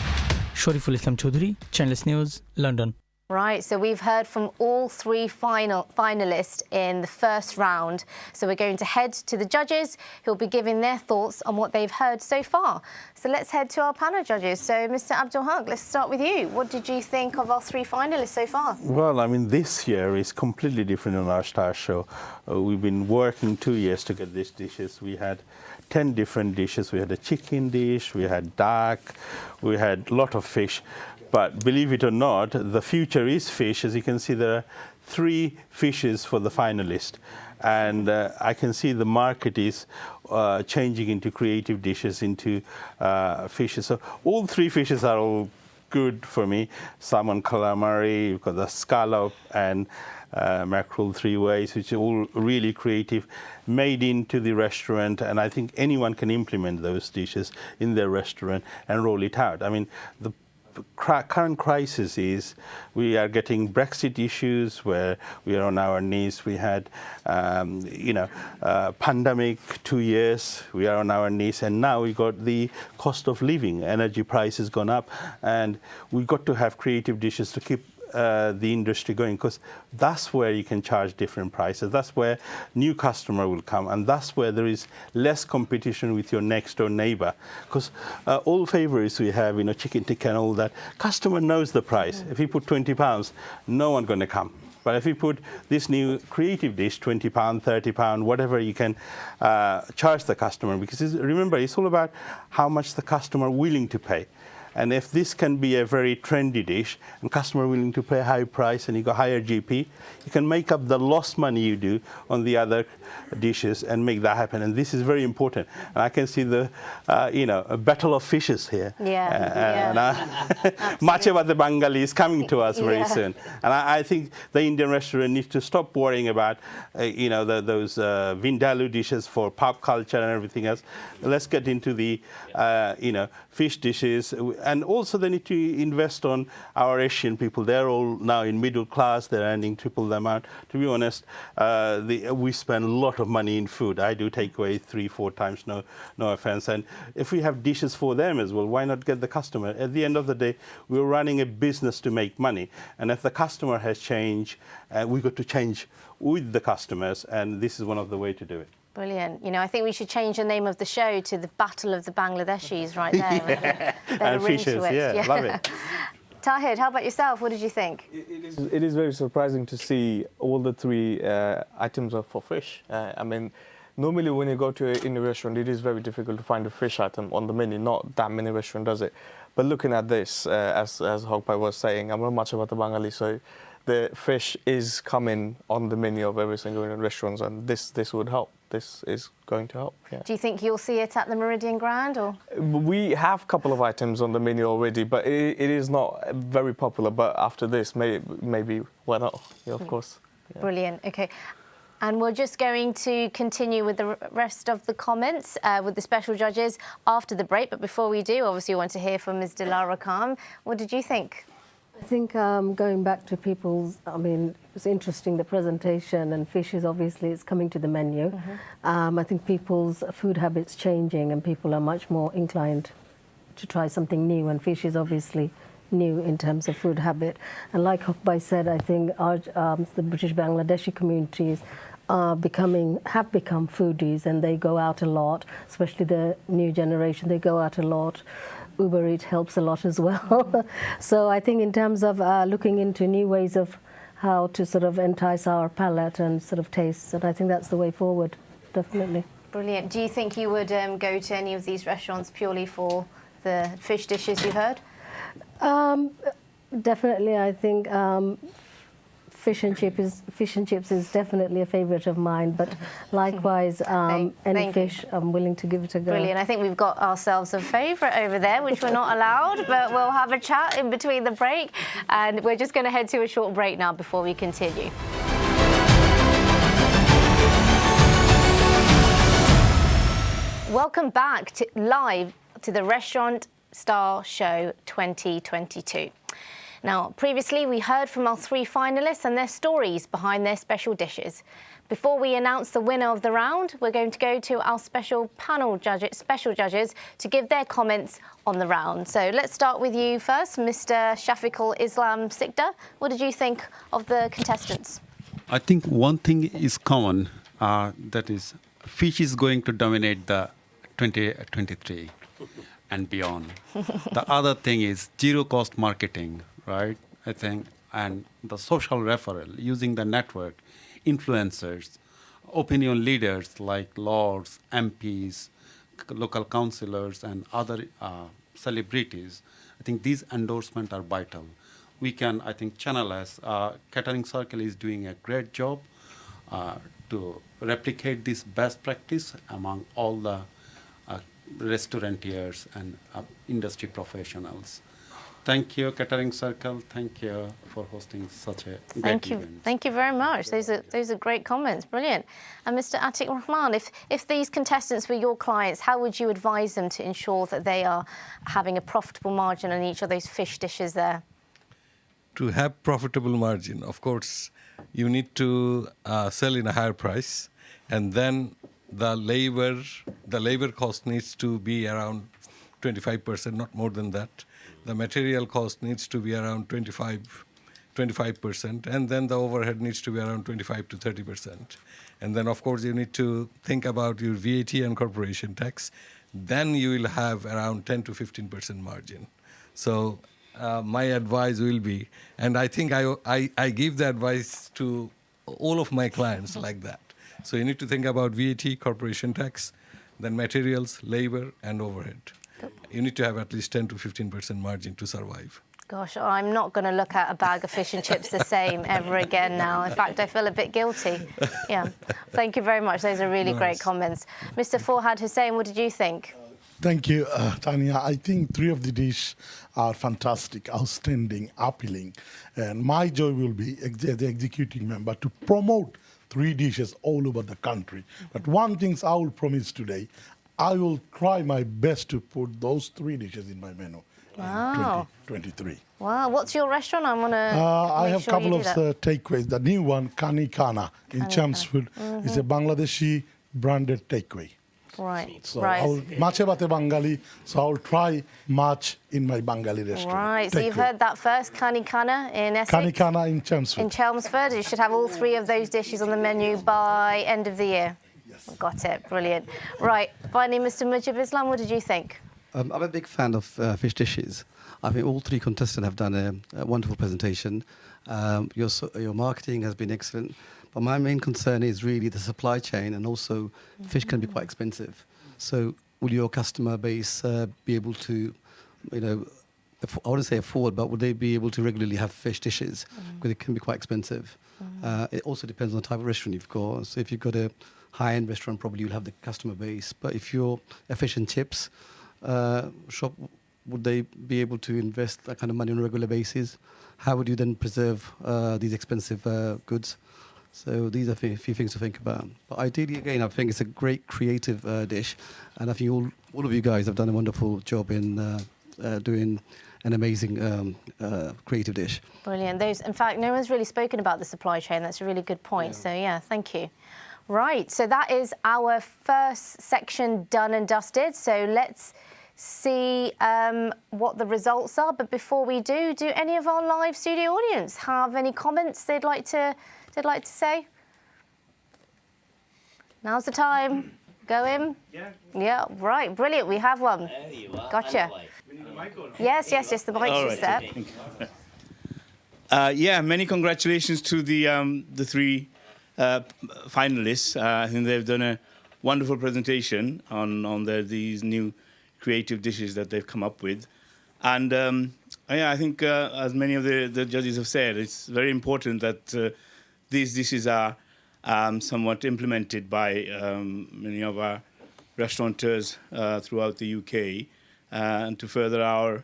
Shariful Islam Chowdhury, channel news, London. Right, so we've heard from all 3 finalists in the first round. So we're going to head to the judges who'll be giving their thoughts on what they've heard so far. So let's head to our panel judges. So Mr. Abdul Haq, let's start with you. What did you think of our 3 finalists so far? Well, I mean, this year is completely different on our Star Show. We've been working 2 years to get these dishes. We had 10 different dishes. We had a chicken dish, we had duck, we had a lot of fish. But believe it or not, the future is fish. As you can see, there are 3 fishes for the finalist. And I can see the market is changing into creative dishes, into fishes. So all 3 fishes are all good for me. Salmon calamari, you've got the scallop and mackerel 3 ways, which are all really creative, made into the restaurant. And I think anyone can implement those dishes in their restaurant and roll it out. I mean, the current crisis is we are getting Brexit issues where we are on our knees. We had, pandemic 2 years, we are on our knees, and now we got the cost of living, energy prices gone up, and we got to have creative dishes to keep the industry going, because that's where you can charge different prices. That's where new customer will come, and that's where there is less competition with your next door neighbor. Because all favorites we have, chicken tikka and all that, customer knows the price. If you put £20, no one going to come. But if you put this new creative dish, £20, £30, whatever you can charge the customer, because remember, it's all about how much the customer willing to pay. And if this can be a very trendy dish and customer willing to pay a high price and you got higher GP, you can make up the lost money you do on the other dishes and make that happen. And this is very important. And I can see the, a battle of fishes here. Macheba the Bengali is coming to us very soon. And I think the Indian restaurant needs to stop worrying about, those Vindaloo dishes for pop culture and everything else. Let's get into the, fish dishes and also they need to invest on our Asian people. They're all now in middle class. They're earning triple the amount. To be honest, we spend a lot of money in food. I do take away 3-4 times, no offense. And if we have dishes for them as well, why not get the customer? At the end of the day, we're running a business to make money. And if the customer has changed, we got to change with the customers. And this is one of the ways to do it. Brilliant. You know, I think we should change the name of the show to the Battle of the Bangladeshis right there. And fishes, yeah, love it. Tahir, how about yourself? What did you think? It is very surprising to see all the three items are for fish. I mean, normally when you go to in a restaurant, it is very difficult to find a fish item on the menu. Not that many restaurants does it. But looking at this, as Hokpai was saying, I'm not much about the Bengali, so the fish is coming on the menu of every single restaurant, and this would help. This is going to help. Yeah. Do you think you'll see it at the Meridian Grand, or? We have a couple of items on the menu already, but it is not very popular. But after this, maybe why not? Yeah, of course. Yeah. Brilliant. Okay. And we're just going to continue with the rest of the comments with the special judges after the break. But before we do, obviously, we want to hear from Ms. Dilara Khan. What did you think? I think going back to people's, I mean, it was interesting, the presentation, and fish is obviously, it's coming to the menu. I think people's food habits changing, and people are much more inclined to try something new, and fish is obviously new in terms of food habit. And like Hokbai said, I think the British Bangladeshi communities have become foodies, and they go out a lot, especially the new generation, they go out a lot. Uber Eats helps a lot as well. So I think in terms of looking into new ways of how to sort of entice our palate and sort of taste, and I think that's the way forward, definitely. Brilliant. Do you think you would go to any of these restaurants purely for the fish dishes you heard? Definitely, I think fish and chips is definitely a favourite of mine, but likewise, any fish, I'm willing to give it a go. Brilliant. I think we've got ourselves a favourite over there, which we're not allowed, but we'll have a chat in between the break, and we're just going to head to a short break now before we continue. Welcome back live to the Restaurant Star Show 2022. Now, previously we heard from our 3 finalists and their stories behind their special dishes. Before we announce the winner of the round, we're going to go to our special judges to give their comments on the round. So let's start with you first, Mr. Shafiqul Islam Sikdar. What did you think of the contestants? I think one thing is common, that is fish is going to dominate the 2023 and beyond. The other thing is zero cost marketing, right? I think, and the social referral, using the network, influencers, opinion leaders like lords, MPs, local councillors, and other celebrities. I think these endorsements are vital. We can, I think, channel as Catering Circle is doing a great job to replicate this best practice among all the restaurateurs and industry professionals. Thank you, Catering Circle. Thank you for hosting such a great event. Thank you very much. Those are great comments. Brilliant. And Mr. Atiq Rahman, if these contestants were your clients, how would you advise them to ensure that they are having a profitable margin on each of those fish dishes there? To have profitable margin, of course, you need to sell in a higher price, and then the labor cost needs to be around 25%, not more than that. The material cost needs to be around 25%, and then the overhead needs to be around 25 to 30%. And then, of course, you need to think about your VAT and corporation tax. Then you will have around 10 to 15% margin. So my advice will be, and I think I give the advice to all of my clients like that. So you need to think about VAT, corporation tax, then materials, labor, and overhead. You need to have at least 10 to 15% margin to survive. Gosh, I'm not going to look at a bag of fish and chips the same ever again now. In fact, I feel a bit guilty. Yeah. Thank you very much. Those are really great comments. Mr. Forhad Hussein, what did you think? Thank you, Tanya. I think 3 of the dishes are fantastic, outstanding, appealing. And my joy will be, the executing member, to promote 3 dishes all over the country. But one thing I will promise today, I will try my best to put those 3 dishes in my menu. Wow. 2023. Wow, what's your restaurant? I want to. I have a couple of takeaways. The new one, Kani Kana in Chelmsford, is a Bangladeshi branded takeaway. Right, So right. Mache bate Bengali, so I'll try Mach in my Bengali restaurant. Right, so you've heard that first, Kani Kana in Essex? Kani Kana in Chelmsford. In Chelmsford. You should have all three of those dishes on the menu by end of the year. Yes. Got it, brilliant. Right, finally, Mr. Mujib Islam, what did you think? I'm a big fan of fish dishes. I think all three contestants have done a wonderful presentation. Your marketing has been excellent. But my main concern is really the supply chain, and also fish can be quite expensive. So will your customer base be able to, I wouldn't say afford, but would they be able to regularly have fish dishes? Because it can be quite expensive. It also depends on the type of restaurant you've got. So if you've got a high-end restaurant, probably you'll have the customer base. But if you're a fish and chips shop, would they be able to invest that kind of money on a regular basis? How would you then preserve these expensive goods? So these are a few things to think about. But ideally, again, I think it's a great creative dish. And I think all of you guys have done a wonderful job in doing an amazing creative dish. Brilliant. In fact, no one's really spoken about the supply chain. That's a really good point. Yeah. So, yeah, thank you. Right, so that is our first section done and dusted. So let's see what the results are. But before we do any of our live studio audience have any comments they'd like to say? Now's the time. Go in. Yeah, right, brilliant. We have one. There you are. Gotcha. Yes, the mic's just there. Yeah, many congratulations to the three finalists. I think they've done a wonderful presentation on these new creative dishes that they've come up with. And yeah, I think as many of the judges have said, it's very important that these dishes are somewhat implemented by many of our restaurateurs throughout the UK and to further our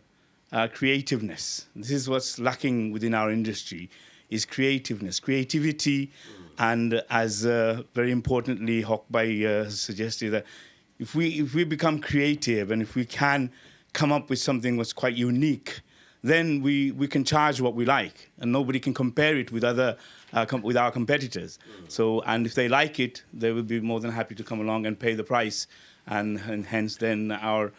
creativeness. This is what's lacking within our industry, is creativity, and as very importantly Hawkby suggested, that if we become creative and if we can come up with something that's quite unique, then we can charge what we like, and nobody can compare it with with our competitors. So, and if they like it, they will be more than happy to come along and pay the price, and hence then our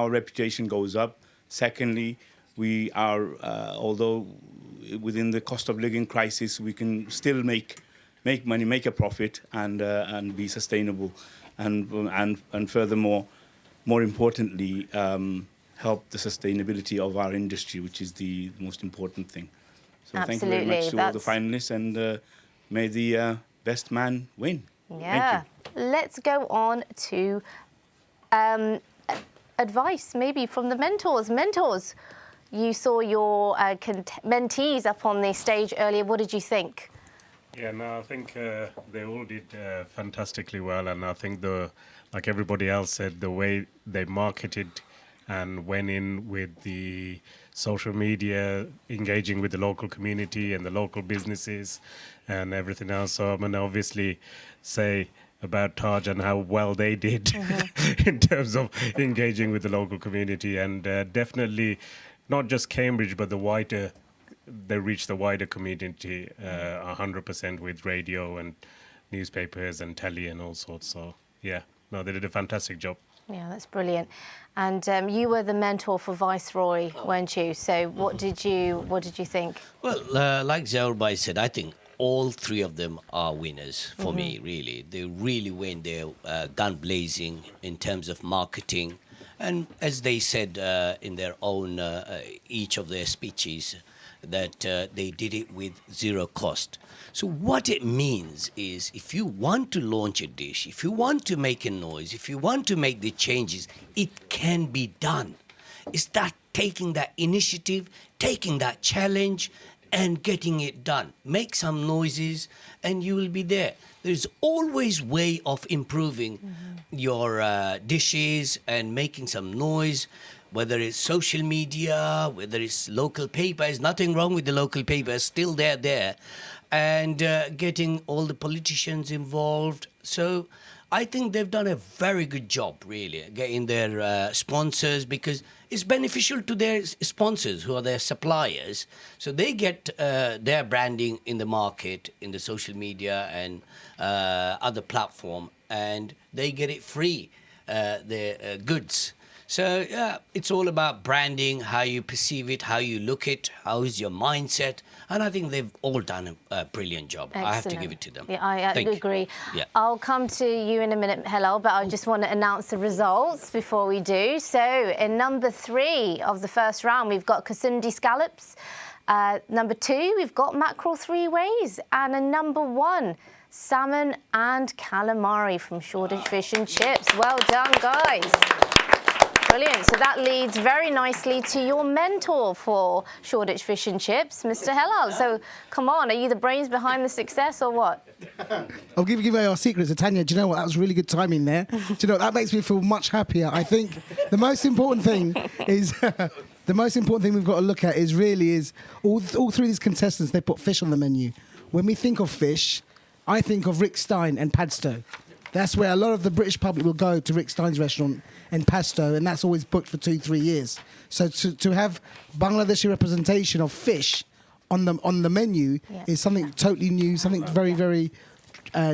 reputation goes up. Secondly, we are although within the cost of living crisis, we can still make money, make a profit, and be sustainable, and furthermore, more importantly, help the sustainability of our industry, which is the most important thing. So Absolutely. Thank you very much to all the finalists, and may the best man win. Yeah. Let's go on to advice, maybe from the mentors. Mentors, you saw your mentees up on the stage earlier. What did you think? Yeah, no, I think they all did fantastically well, and I think like everybody else said, the way they marketed and went in with the social media, engaging with the local community and the local businesses and everything else. So I'm going to obviously say about Taj and how well they did in terms of engaging with the local community, and definitely not just Cambridge, but they reached the wider community 100% with radio and newspapers and telly and all sorts. So yeah, no, they did a fantastic job. Yeah, that's brilliant. And you were the mentor for Viceroy, weren't you? So what did you think? Well, like Jalal said, I think all three of them are winners for me, really. They really went there gun blazing in terms of marketing. And as they said in their own, each of their speeches, that they did it with zero cost. So what it means is, if you want to launch a dish, if you want to make a noise, if you want to make the changes, it can be done. It's that taking that initiative, taking that challenge, and getting it done. Make some noises, and you will be there. There's always way of improving your dishes and making some noise. Whether it's social media, whether it's local papers, nothing wrong with the local papers, still there. And getting all the politicians involved. So I think they've done a very good job, really, getting their sponsors, because it's beneficial to their sponsors, who are their suppliers. So they get their branding in the market, in the social media and other platform, and they get it free, their goods. So yeah, it's all about branding, how you perceive it, how you look it, how is your mindset. And I think they've all done a brilliant job. Excellent. I have to give it to them. Yeah, I Thank you. agree. Yeah. I'll come to you in a minute, Jalal, but I just want to announce the results before we do. So in number 3 of the first round, we've got Kasundi scallops. Number 2, we've got mackerel 3 ways. And in number 1, salmon and calamari from Shoreditch Fish and Chips. Well done, guys. Brilliant. So that leads very nicely to your mentor for Shoreditch Fish and Chips, Mr. Jalal. So come on, are you the brains behind the success or what? I'll give away our secrets to Tanya. Do you know what? That was really good timing there. Do you know what? That makes me feel much happier. I think the most important thing is the most important thing we've got to look at is all 3 of these contestants, they put fish on the menu. When we think of fish, I think of Rick Stein and Padstow. That's where a lot of the British public will go to Rick Stein's restaurant in Padstow, and that's always booked for 2-3 years. So to have Bangladeshi representation of fish on the menu is something totally new, something very, very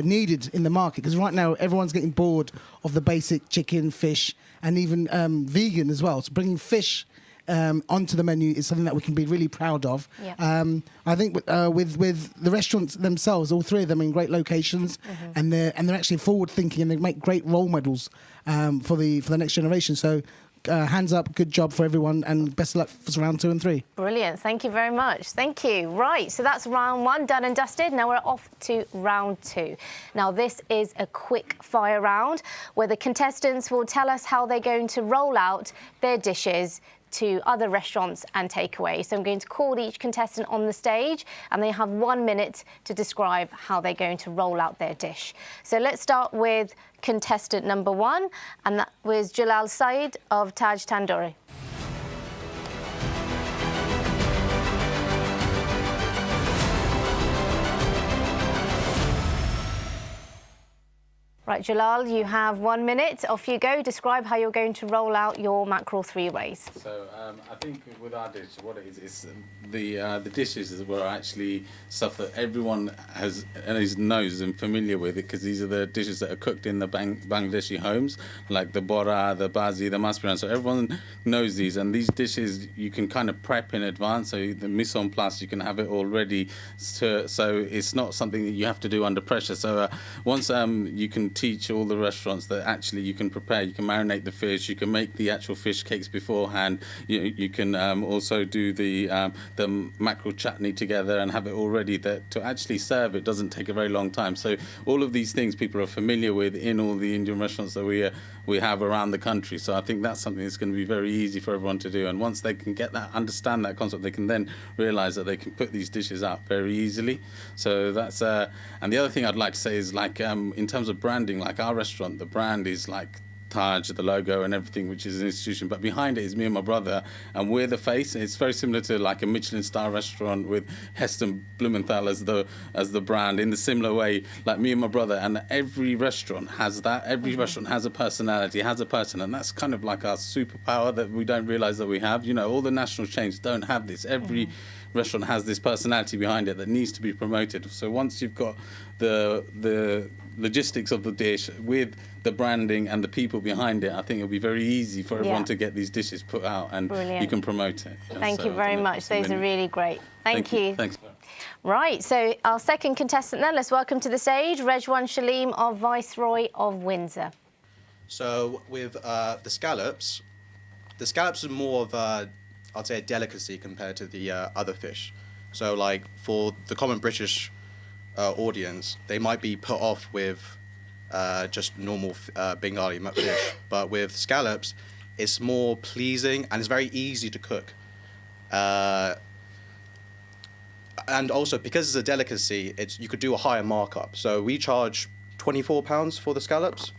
needed in the market. Because right now everyone's getting bored of the basic chicken, fish, and even vegan as well. So bringing fish onto the menu is something that we can be really proud of. Yeah. I think with the restaurants themselves, all 3 of them in great locations, and they're actually forward thinking, and they make great role models for the next generation. So hands up, good job for everyone, and best of luck for round 2 and 3. Brilliant. Thank you very much. Thank you. Right, so that's round 1 done and dusted. Now we're off to round 2. Now this is a quick fire round where the contestants will tell us how they're going to roll out their dishes to other restaurants and takeaways. So I'm going to call each contestant on the stage, and they have 1 minute to describe how they're going to roll out their dish. So let's start with contestant number 1, and that was Jalal Saeed of Taj Tandoori. Right, Jalal, you have 1 minute. Off you go. Describe how you're going to roll out your mackerel 3 ways. So I think with our dish, what it is the dishes were actually stuff that everyone knows and familiar with, because these are the dishes that are cooked in the Bangladeshi homes, like the bora, the bazi, the maspiran. So everyone knows these, and these dishes you can kind of prep in advance. So the mise en place, you can have it all ready. So it's not something that you have to do under pressure. So once you can teach all the restaurants that actually you can prepare, you can marinate the fish, you can make the actual fish cakes beforehand, you can also do the mackerel chutney together and have it all ready. That to actually serve it doesn't take a very long time. So all of these things people are familiar with in all the Indian restaurants that we have around the country. So I think that's something that's going to be very easy for everyone to do. And once they can understand that concept, they can then realize that they can put these dishes out very easily. So that's and the other thing I'd like to say is, like, in terms of branding, like our restaurant, the brand is like Taj, the logo and everything, which is an institution, but behind it is me and my brother, and we're the face. It's very similar to like a Michelin star restaurant with Heston Blumenthal as the brand, in the similar way, like me and my brother. And every restaurant has that. Every restaurant has a personality, has a person, and that's kind of like our superpower that we don't realize that we have. All the national chains don't have this. Every restaurant has this personality behind it that needs to be promoted. So once you've got the logistics of the dish with the branding and the people behind it, I think it'll be very easy for everyone to get these dishes put out, and you can promote it. Thank you very much. Those are really great. Thank you. Thanks. Right, so our second contestant then, let's welcome to the stage Rejuan Shalimar of Viceroy of Windsor. So with the scallops are more of I'd say a delicacy compared to the other fish. So like for the common British audience, they might be put off with just normal Bengali dish, but with scallops, it's more pleasing and it's very easy to cook. And also because it's a delicacy, you could do a higher markup. So we charge £24 for the scallops,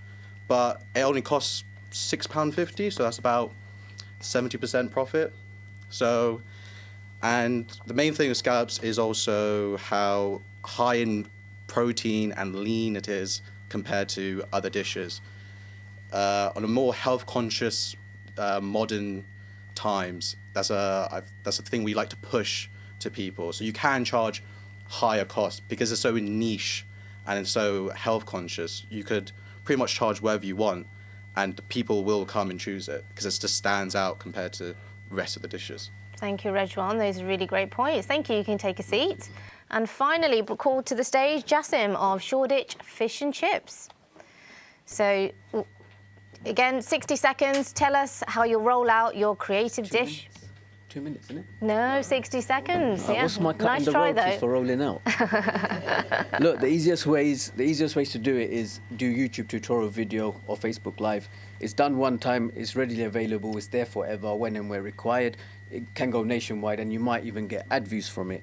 but it only costs £6.50, so that's about 70% profit. So, and the main thing with scallops is also how high in protein and lean it is compared to other dishes. On a more health-conscious, modern times, that's a thing we like to push to people. So you can charge higher costs because it's so niche and it's so health-conscious. You could pretty much charge whatever you want, and the people will come and choose it because it just stands out compared to the rest of the dishes. Thank you, Rejuan. Those are really great points. Thank you. You can take a seat. And finally, called to the stage, Jasim of Shoreditch Fish and Chips. So, again, 60 seconds. Tell us how you'll roll out your creative dish. 2 minutes, isn't it? No, 60 seconds. Yeah. What's my cut Nice in the try, rope though. for rolling out? Look, the easiest ways to do it is do YouTube tutorial video or Facebook Live. It's done one time, it's readily available, it's there forever when and where required. It can go nationwide and you might even get ad views from it.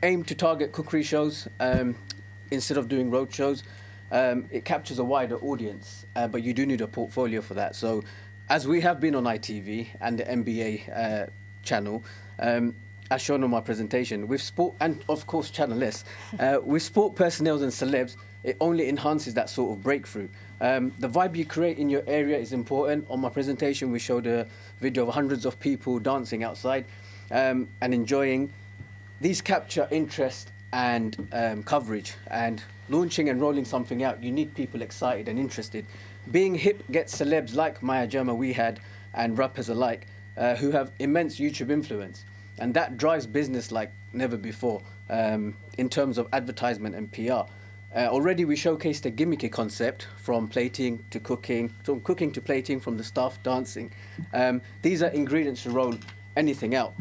Aim to target cookery shows instead of doing road shows. It captures a wider audience, but you do need a portfolio for that. So, as we have been on ITV and the NBA channel, as shown on my presentation, with sport and of course Channel S, with sport personnel and celebs, it only enhances that sort of breakthrough. The vibe you create in your area is important. On my presentation, we showed a video of hundreds of people dancing outside and enjoying. These capture interest and coverage, and launching and rolling something out, you need people excited and interested. Being hip gets celebs like Maya Jama we had and rappers alike who have immense YouTube influence, and that drives business like never before in terms of advertisement and PR. Already we showcased a gimmicky concept from plating to cooking, from cooking to plating, from the staff dancing. These are ingredients to roll anything out.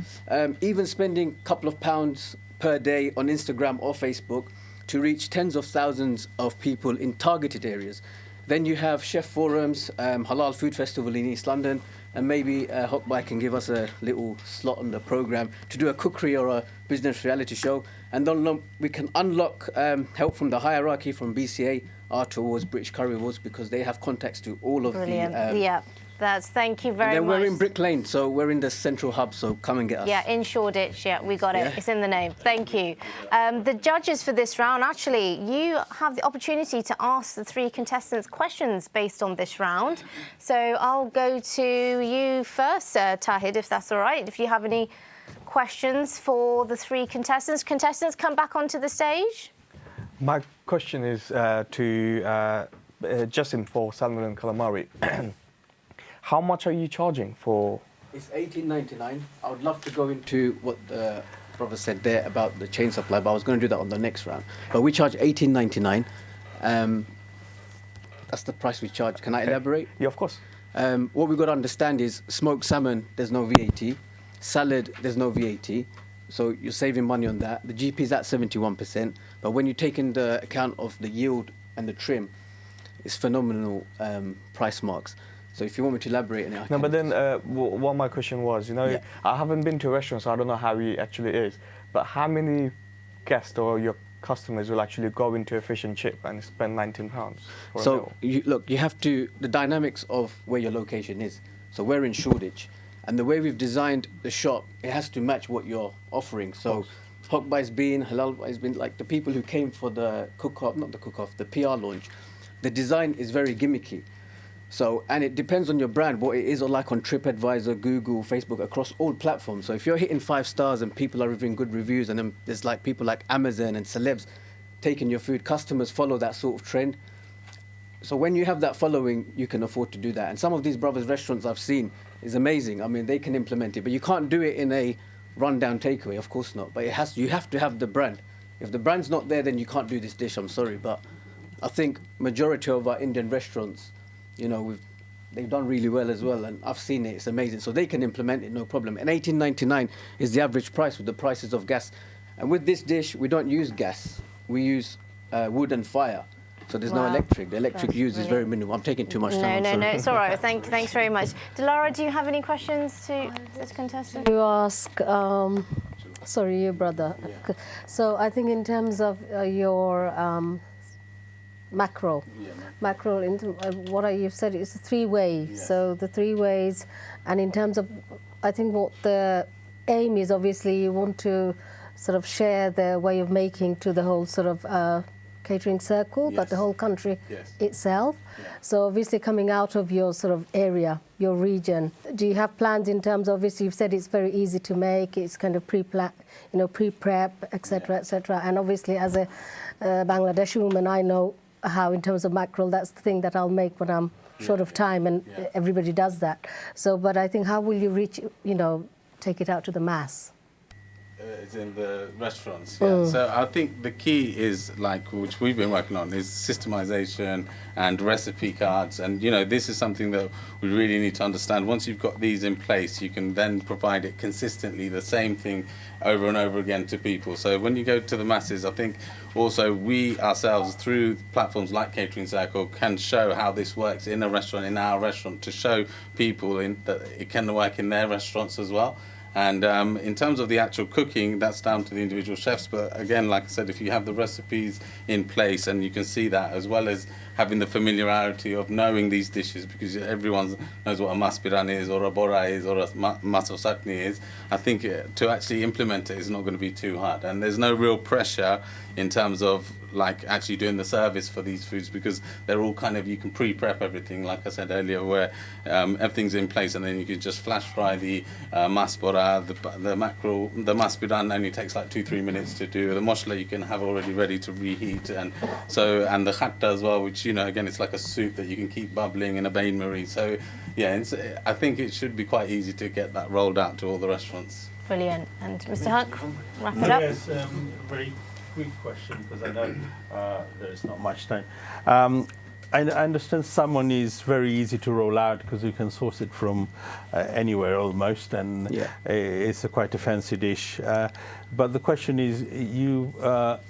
Even spending a couple of pounds per day on Instagram or Facebook to reach tens of thousands of people in targeted areas. Then you have chef forums, Halal Food Festival in East London, and maybe Hokbai can give us a little slot on the programme to do a cookery or a business reality show. And then we can unlock help from the hierarchy from BCA, Art Awards, British Curry Awards, because they have contacts to all of Brilliant. the... Yeah, thank you very and then much. we're in Brick Lane, so we're in the central hub, so come and get us. Yeah, in Shoreditch, yeah, we got it. Yeah. It's in the name. Thank you. The judges for this round, actually, you have the opportunity to ask the three contestants questions based on this round. So I'll go to you first, Tahid, if that's all right. If you have any questions for the three contestants. Contestants, come back onto the stage. My question is to Jasim for salmon and calamari. How much are you charging for? It's $18.99. I would love to go into what the brother said there about the chain supply, but I was going to do that on the next round. But we charge $18.99. That's the price we charge. Can I elaborate? Yeah, of course. What we've got to understand is smoked salmon, there's no VAT. Salad, there's no VAT. So you're saving money on that. The GP is at 71%. But when you take into account of the yield and the trim, it's phenomenal price marks. So if you want me to elaborate on it, I can. No, but then what my question was, Yeah. I haven't been to a restaurant, so I don't know how it actually is. But how many guests or your customers will actually go into a fish and chip and spend £19 for a So meal? you have to, the dynamics of where your location is. So we're in Shoreditch, and the way we've designed the shop, it has to match what you're offering. So Hokbai's been, Halalbai's been, like the people who came for the cook-off, not the cook-off, the PR launch, the design is very gimmicky. So, and it depends on your brand, what it is like on TripAdvisor, Google, Facebook, across all platforms. So if you're hitting 5 stars and people are reviewing good reviews, and then there's like people like Amazon and celebs taking your food, customers follow that sort of trend. So when you have that following, you can afford to do that. And some of these brothers' restaurants I've seen is amazing. I mean, they can implement it, but you can't do it in a rundown takeaway, of course not. But you have to have the brand. If the brand's not there, then you can't do this dish, I'm sorry. But I think majority of our Indian restaurants, they've done really well as well, and I've seen it, it's amazing. So they can implement it, no problem. And $18.99 is the average price with the prices of gas. And with this dish, we don't use gas. We use wood and fire. So there's no electric. The electric use is very minimal. I'm taking too much time. No, it's all right. Thanks very much. Delara, do you have any questions to this contestant? You ask, sorry, your brother. Yeah. So I think in terms of your macro, what you've said is 3 ways. Yes. So the 3 ways, and in terms of, I think what the aim is, obviously you want to sort of share the way of making to the whole sort of Catering Circle, but the whole country Yes. itself. So obviously coming out of your sort of area, your region, do you have plans in terms of, obviously you've said it's very easy to make, it's kind of pre-prep, etc., etc. And obviously as a Bangladeshi woman, I know how in terms of mackerel, that's the thing that I'll make when I'm short of time, and everybody does that. So, but I think how will you reach, take it out to the mass? It's in the restaurants. Yeah. So I think the key is, like, which we've been working on, is systemization and recipe cards. And this is something that we really need to understand. Once you've got these in place, you can then provide it consistently, the same thing over and over again to people. So when you go to the masses, I think also we ourselves, through platforms like Catering Circle, can show how this works in a restaurant, in our restaurant, to show people that it can work in their restaurants as well. And in terms of the actual cooking, that's down to the individual chefs. But again, like I said, if you have the recipes in place, and you can see that, as well as having the familiarity of knowing these dishes, because everyone knows what a maspiran is, or a bora is, or a maso satni is, I think to actually implement it is not going to be too hard. And there's no real pressure in terms of like actually doing the service for these foods, because they're all kind of, you can pre-prep everything, like I said earlier, where everything's in place, and then you can just flash fry the mas bora, the mackerel. The maspiran only takes like 2-3 minutes to do. The moshla you can have already ready to reheat, and the khatta as well, which again, it's like a soup that you can keep bubbling in a bain marie. So yeah, I think it should be quite easy to get that rolled out to all the restaurants. Brilliant. And Mr. Huck, wrap it up. Yes, very quick question, because I know there is not much time. I understand salmon is very easy to roll out because you can source it from anywhere almost, and it's quite a fancy dish. But the question is, you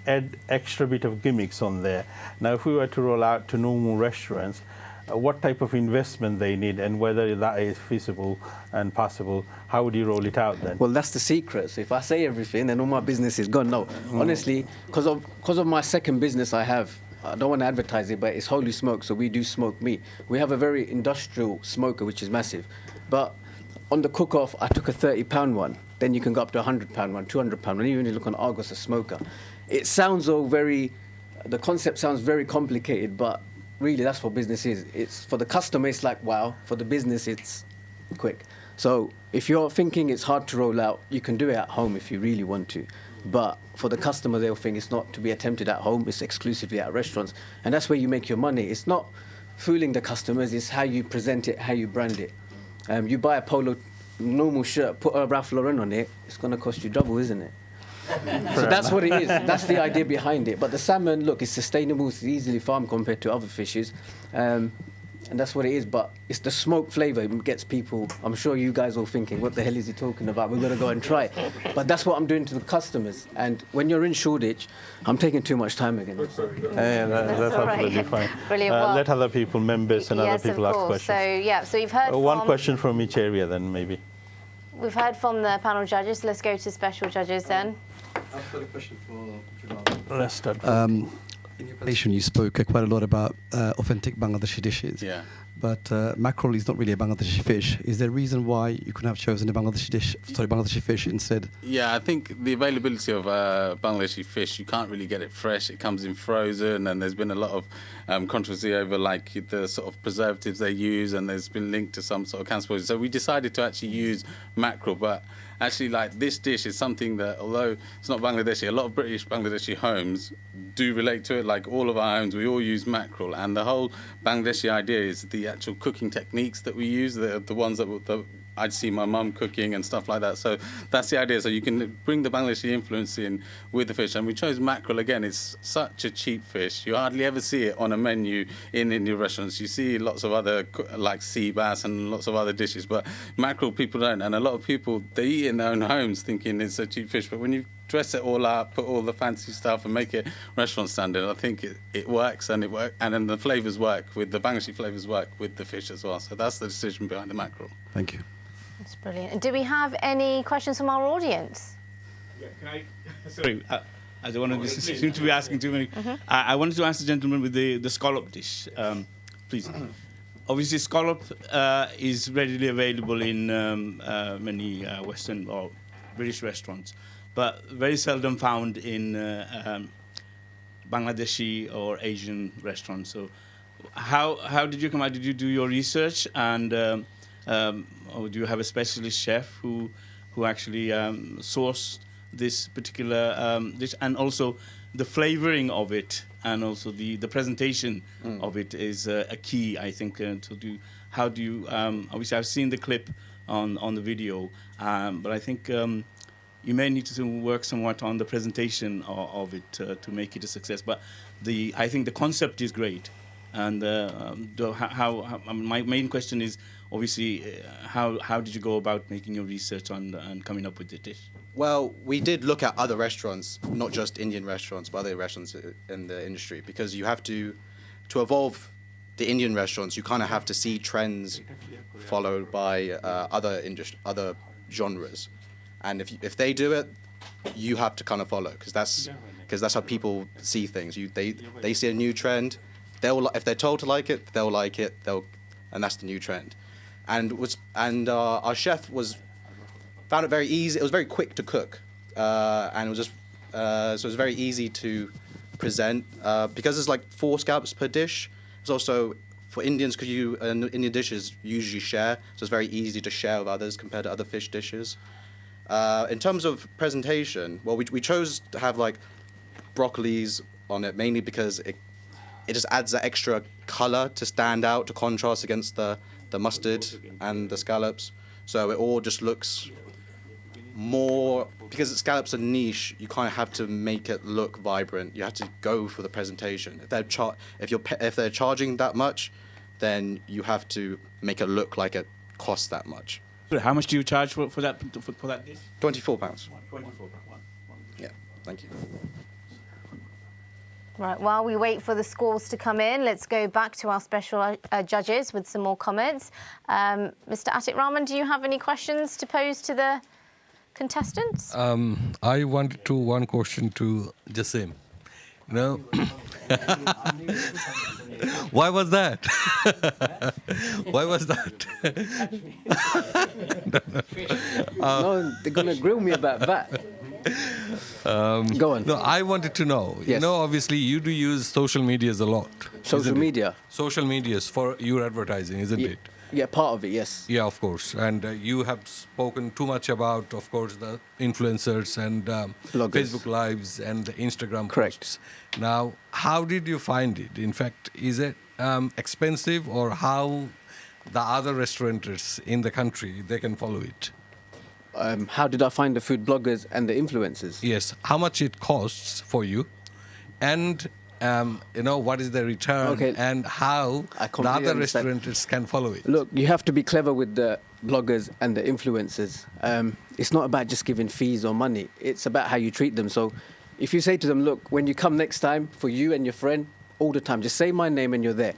add extra bit of gimmicks on there. Now, if we were to roll out to normal restaurants, what type of investment they need, and whether that is feasible and possible, how would you roll it out then? Well, that's the secret. So if I say everything, then all my business is gone. No, honestly, because of my second business I have, I don't want to advertise it, but it's Holy Smoke, so we do smoke meat. We have a very industrial smoker, which is massive. But on the cook-off, I took a £30 one. Then you can go up to a £100 one, £200 one. Even if you look on Argos, a smoker. It sounds all the concept sounds very complicated, but really that's what business is. It's for the customer, it's like wow. For the business, it's quick. So if you're thinking it's hard to roll out, you can do it at home if you really want to. But for the customer, they'll think it's not to be attempted at home, it's exclusively at restaurants. And that's where you make your money. It's not fooling the customers, it's how you present it, how you brand it. You buy a polo normal shirt, put a Ralph Lauren on it, it's going to cost you double, isn't it? So that's what it is. That's the idea behind it. But the salmon, look, it's sustainable, it's easily farmed compared to other fishes. And that's what it is, but it's the smoke flavour that gets people. I'm sure you guys are thinking, what the hell is he talking about? We're going to go and try it. But that's what I'm doing to the customers. And when you're in Shoreditch, I'm taking too much time again. That's absolutely fine. Brilliant. Well, let other people, members and other people ask questions. So you've heard one question from each area then, maybe. We've heard from the panel judges. Let's go to special judges then. I've got a question for Jalal. Let's start. In your presentation, you spoke quite a lot about authentic Bangladeshi dishes. Yeah. But mackerel is not really a Bangladeshi fish. Is there a reason why you couldn't have chosen a Bangladeshi fish instead? Yeah, I think the availability of Bangladeshi fish, you can't really get it fresh. It comes in frozen, and there's been a lot of controversy over like the sort of preservatives they use, and there's been linked to some sort of cancer poison. So we decided to actually use mackerel, but actually, like, this dish is something that, although it's not Bangladeshi, a lot of British Bangladeshi homes do relate to it. Like all of our homes, we all use mackerel, and the whole Bangladeshi idea is the actual cooking techniques that we use, the ones that I'd see my mum cooking and stuff like that. So that's the idea. So you can bring the Bangladeshi influence in with the fish. And we chose mackerel again. It's such a cheap fish. You hardly ever see it on a menu in Indian restaurants. You see lots of other, like sea bass and lots of other dishes. But mackerel, people don't. And a lot of people, they eat in their own homes thinking it's a cheap fish. But when you dress it all up, put all the fancy stuff and make it restaurant standard, I think it works, and then the flavours work with the Bangladeshi flavours work with the fish as well. So that's the decision behind the mackerel. Thank you. That's brilliant. And do we have any questions from our audience? Yeah, can I? Sorry, I don't want to seem to be asking too many. I wanted to ask the gentleman with the scallop dish, please. Obviously, scallop is readily available in many Western or British restaurants, but very seldom found in Bangladeshi or Asian restaurants. So how did you come out? Did you do your research, and or do you have a specialist chef who actually sourced this particular dish, and also the flavoring of it, and also the presentation of it is a key, I think, to do. How do you? Obviously, I've seen the clip on the video, but I think you may need to work somewhat on the presentation of it to make it a success. But I think the concept is great, and my main question is obviously how did you go about making your research on and coming up with the dish? Well, we did look at other restaurants, not just Indian restaurants, but other restaurants in the industry, because you have to evolve the Indian restaurants, you kind of have to see trends followed by other genres, and if they do it, you have to kind of follow, because that's how people see things. They see a new trend, if they're told to like it, they'll like it, and that's the new trend. And our chef found it very easy. It was very quick to cook, and it was just so it was very easy to present because it's like 4 scallops per dish. It's also for Indians, because Indian dishes usually share, so it's very easy to share with others compared to other fish dishes. In terms of presentation, well, we chose to have like broccolis on it mainly because it just adds that extra color to stand out, to contrast against the mustard and the scallops. So it all just looks more, because the scallops are niche, you kind of have to make it look vibrant. You have to go for the presentation. If they're charging that much, then you have to make it look like it costs that much. How much do you charge for that dish? £24. 24. Yeah, thank you. Right, while we wait for the scores to come in, let's go back to our special judges with some more comments. Mr. Atik Rahman, do you have any questions to pose to the contestants? I wanted one question to Jasim. Why was that? Why was that? No, they're going to grill me about that. Go on. No, I wanted to know. Yes. Obviously, you do use social medias a lot. Social media? Social medias for your advertising, isn't it? Yeah, part of it, yes. Yeah, of course. And you have spoken too much about, of course, the influencers and Facebook Lives and the Instagram posts. Now, how did you find it? In fact, is it expensive, or how the other restaurateurs in the country, they can follow it? How did I find the food bloggers and the influencers? Yes. How much it costs for you, and what is the return, and how the other restaurateurs can follow it? Look, you have to be clever with the bloggers and the influencers. It's not about just giving fees or money. It's about how you treat them. So if you say to them, look, when you come next time, for you and your friend, all the time, just say my name and you're there.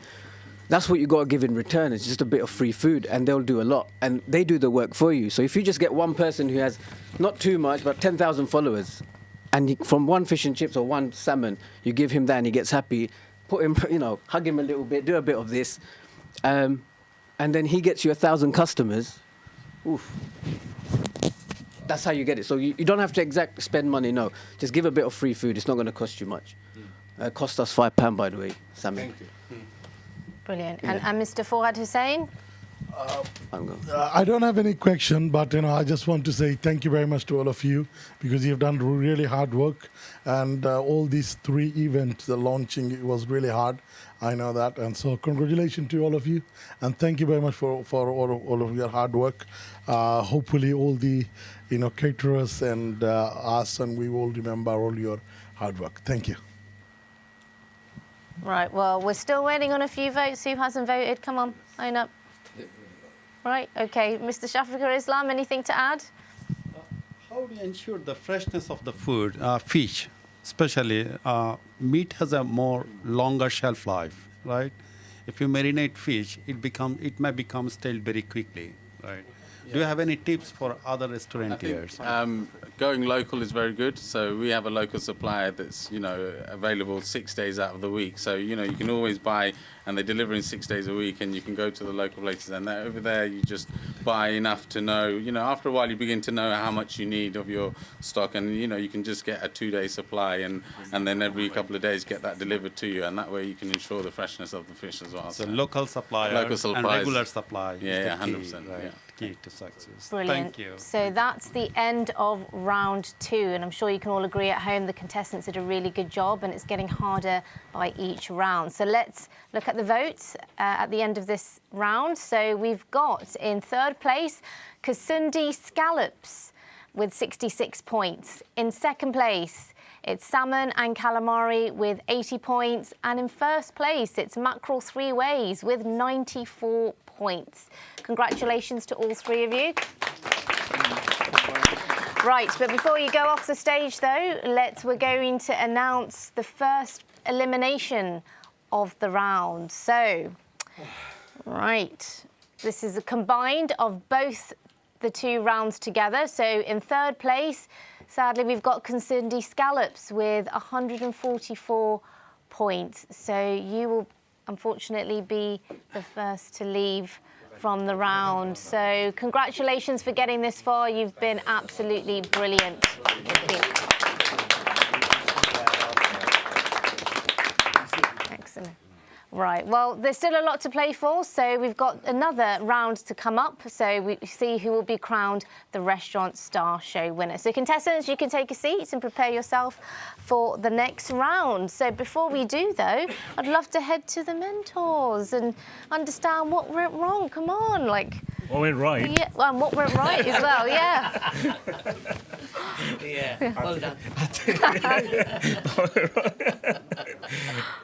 That's what you got to give in return. It's just a bit of free food, and they'll do a lot, and they do the work for you. So if you just get one person who has not too much, but 10,000 followers, and from one fish and chips or one salmon, you give him that and he gets happy, put him, hug him a little bit, do a bit of this, and then he gets you 1,000 customers. Oof. That's how you get it. So you don't have to spend money, no. Just give a bit of free food. It's not going to cost you much. Cost us £5, by the way, Sammy. Thank you. Brilliant. And Mr. Fouad Hussein? I don't have any question, but I just want to say thank you very much to all of you, because you've done really hard work, and all these 3 events, the launching, it was really hard. I know that, and so congratulations to all of you, and thank you very much for all of your hard work. Hopefully, all the caterers and us, and we will remember all your hard work. Thank you. Right, well, we're still waiting on a few votes. Who hasn't voted? Come on, line up. Right, okay. Mr. Shafiqur Islam, anything to add? How do you ensure the freshness of the food? Fish, especially, meat has a more longer shelf life, right? If you marinate fish, it may become stale very quickly, right? Do you have any tips for other restaurateurs? Going local is very good. So we have a local supplier that's, available 6 days out of the week. So, you can always buy, and they deliver in 6 days a week, and you can go to the local places. And over there, you just buy enough to know, after a while, you begin to know how much you need of your stock. And, you can just get a 2-day supply and then every couple of days get that delivered to you. And that way you can ensure the freshness of the fish as well. So local supplier and regular supply. Yeah, is the 100%. Key, right? Yeah. Key to success. Brilliant. Thank you. So that's the end of round 2, and I'm sure you can all agree at home the contestants did a really good job, and it's getting harder by each round. So let's look at the votes at the end of this round. So we've got in 3rd place Kasundi Scallops with 66 points. In 2nd place, it's salmon and calamari with 80 points. And in 1st place, it's mackerel 3 ways with 94 points. Congratulations to all 3 of you. Right, but before you go off the stage, though, we're going to announce the first elimination of the round. So, right, this is a combined of both the 2 rounds together. So in 3rd place, sadly, we've got Kasundi Scallops with 144 points. So you will unfortunately be the first to leave from the round. So congratulations for getting this far. You've been absolutely brilliant. Excellent. Right, well, there's still a lot to play for, so we've got another round to come up, so we see who will be crowned the Restaurant Star Show winner. So contestants, you can take a seat and prepare yourself for the next round. So before we do, though, I'd love to head to the mentors and understand what went wrong. Come on, What went right? Yeah, well, and what went right as well, yeah. Yeah, well done.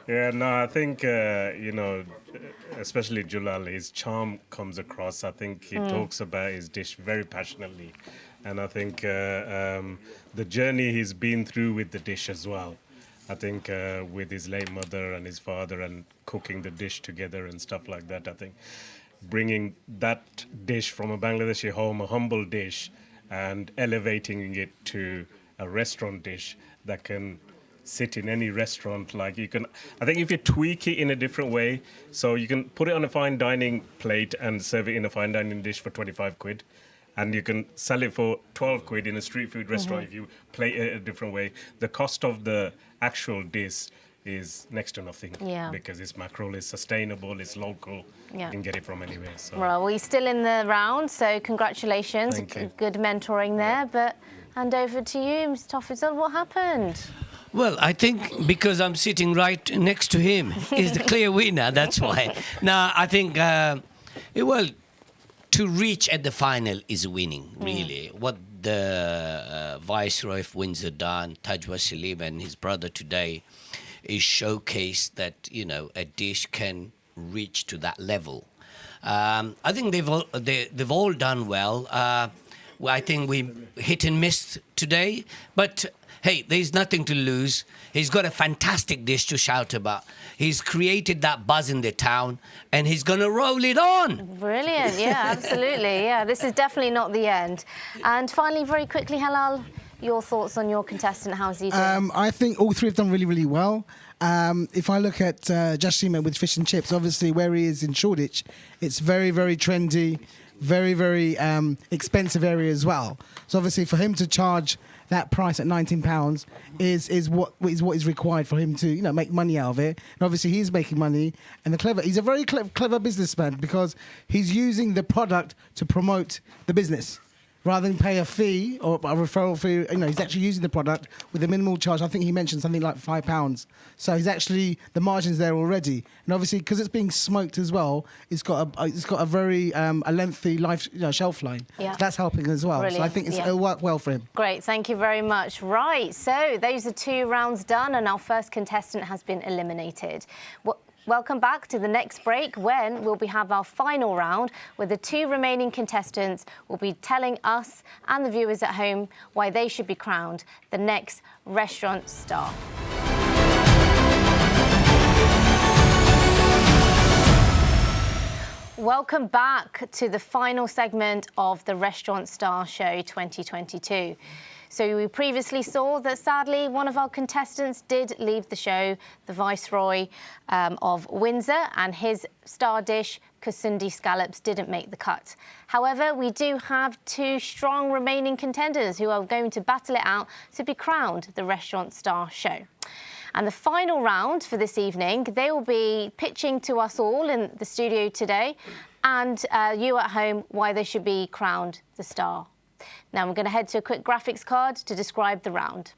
Yeah, no, I think, especially Jalal, his charm comes across. I think he talks about his dish very passionately. And I think the journey he's been through with the dish as well. I think with his late mother and his father and cooking the dish together and stuff like that, I think bringing that dish from a Bangladeshi home, a humble dish, and elevating it to a restaurant dish that can sit in any restaurant. I think if you tweak it in a different way, so you can put it on a fine dining plate and serve it in a fine dining dish for 25 quid. And you can sell it for 12 quid in a street food restaurant if you plate it a different way. The cost of the actual dish is next to nothing because it's mackerel, it's sustainable, it's local. You can get it from anywhere. So. Well, we're still in the round, so congratulations. Thank you. Good mentoring there. But hand over to you, Mr. Tofizul. What happened? Well, I think because I'm sitting right next to him, he's the clear winner, that's why. Now, I think, to reach at the final is winning, really. What the Viceroy of Windsor done, Tajwa Salim and his brother today, is showcased that, a dish can reach to that level. I think they've all done well. I think we hit and missed today, but hey, there's nothing to lose. He's got a fantastic dish to shout about. He's created that buzz in the town, and he's going to roll it on. Brilliant, yeah, absolutely. Yeah, this is definitely not the end. And finally, very quickly, Halal, your thoughts on your contestant. How's he doing? I think all 3 have done really, really well. If I look at Jasim with fish and chips, obviously where he is in Shoreditch, it's very, very trendy, very, very expensive area as well. So obviously for him to charge that price at £19 is what is required for him to make money out of it. And obviously he's making money, and he's a very clever businessman because he's using the product to promote the business. Rather than pay a fee or a referral fee, he's actually using the product with a minimal charge. I think he mentioned something like £5. So he's actually, the margin's there already. And obviously, because it's being smoked as well, it's got a very a lengthy shelf line. Yeah. So that's helping as well. Brilliant. So I think it'll work well for him. Great, thank you very much. Right, so those are 2 rounds done, and our first contestant has been eliminated. Welcome back to the next break, when we'll have our final round, where the 2 remaining contestants will be telling us and the viewers at home why they should be crowned the next restaurant star. Welcome back to the final segment of the Restaurant Star Show 2022. So we previously saw that sadly one of our contestants did leave the show, the Viceroy of Windsor, and his star dish, Kusundi scallops, didn't make the cut. However, we do have two strong remaining contenders who are going to battle it out to be crowned the Restaurant Star Show. And the final round for this evening, they will be pitching to us all in the studio today and you at home why they should be crowned the star. Now we're going to head to a quick graphics card to describe the round.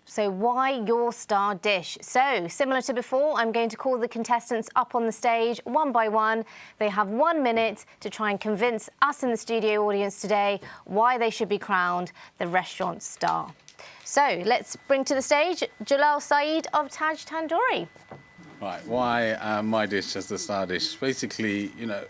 So why your star dish? So similar to before, I'm going to call the contestants up on the stage one by one. They have 1 minute to try and convince us in the studio audience today why they should be crowned the restaurant star. So let's bring to the stage Jalal Saeed of Taj Tandoori. Right, why my dish as the star dish? Basically, you know,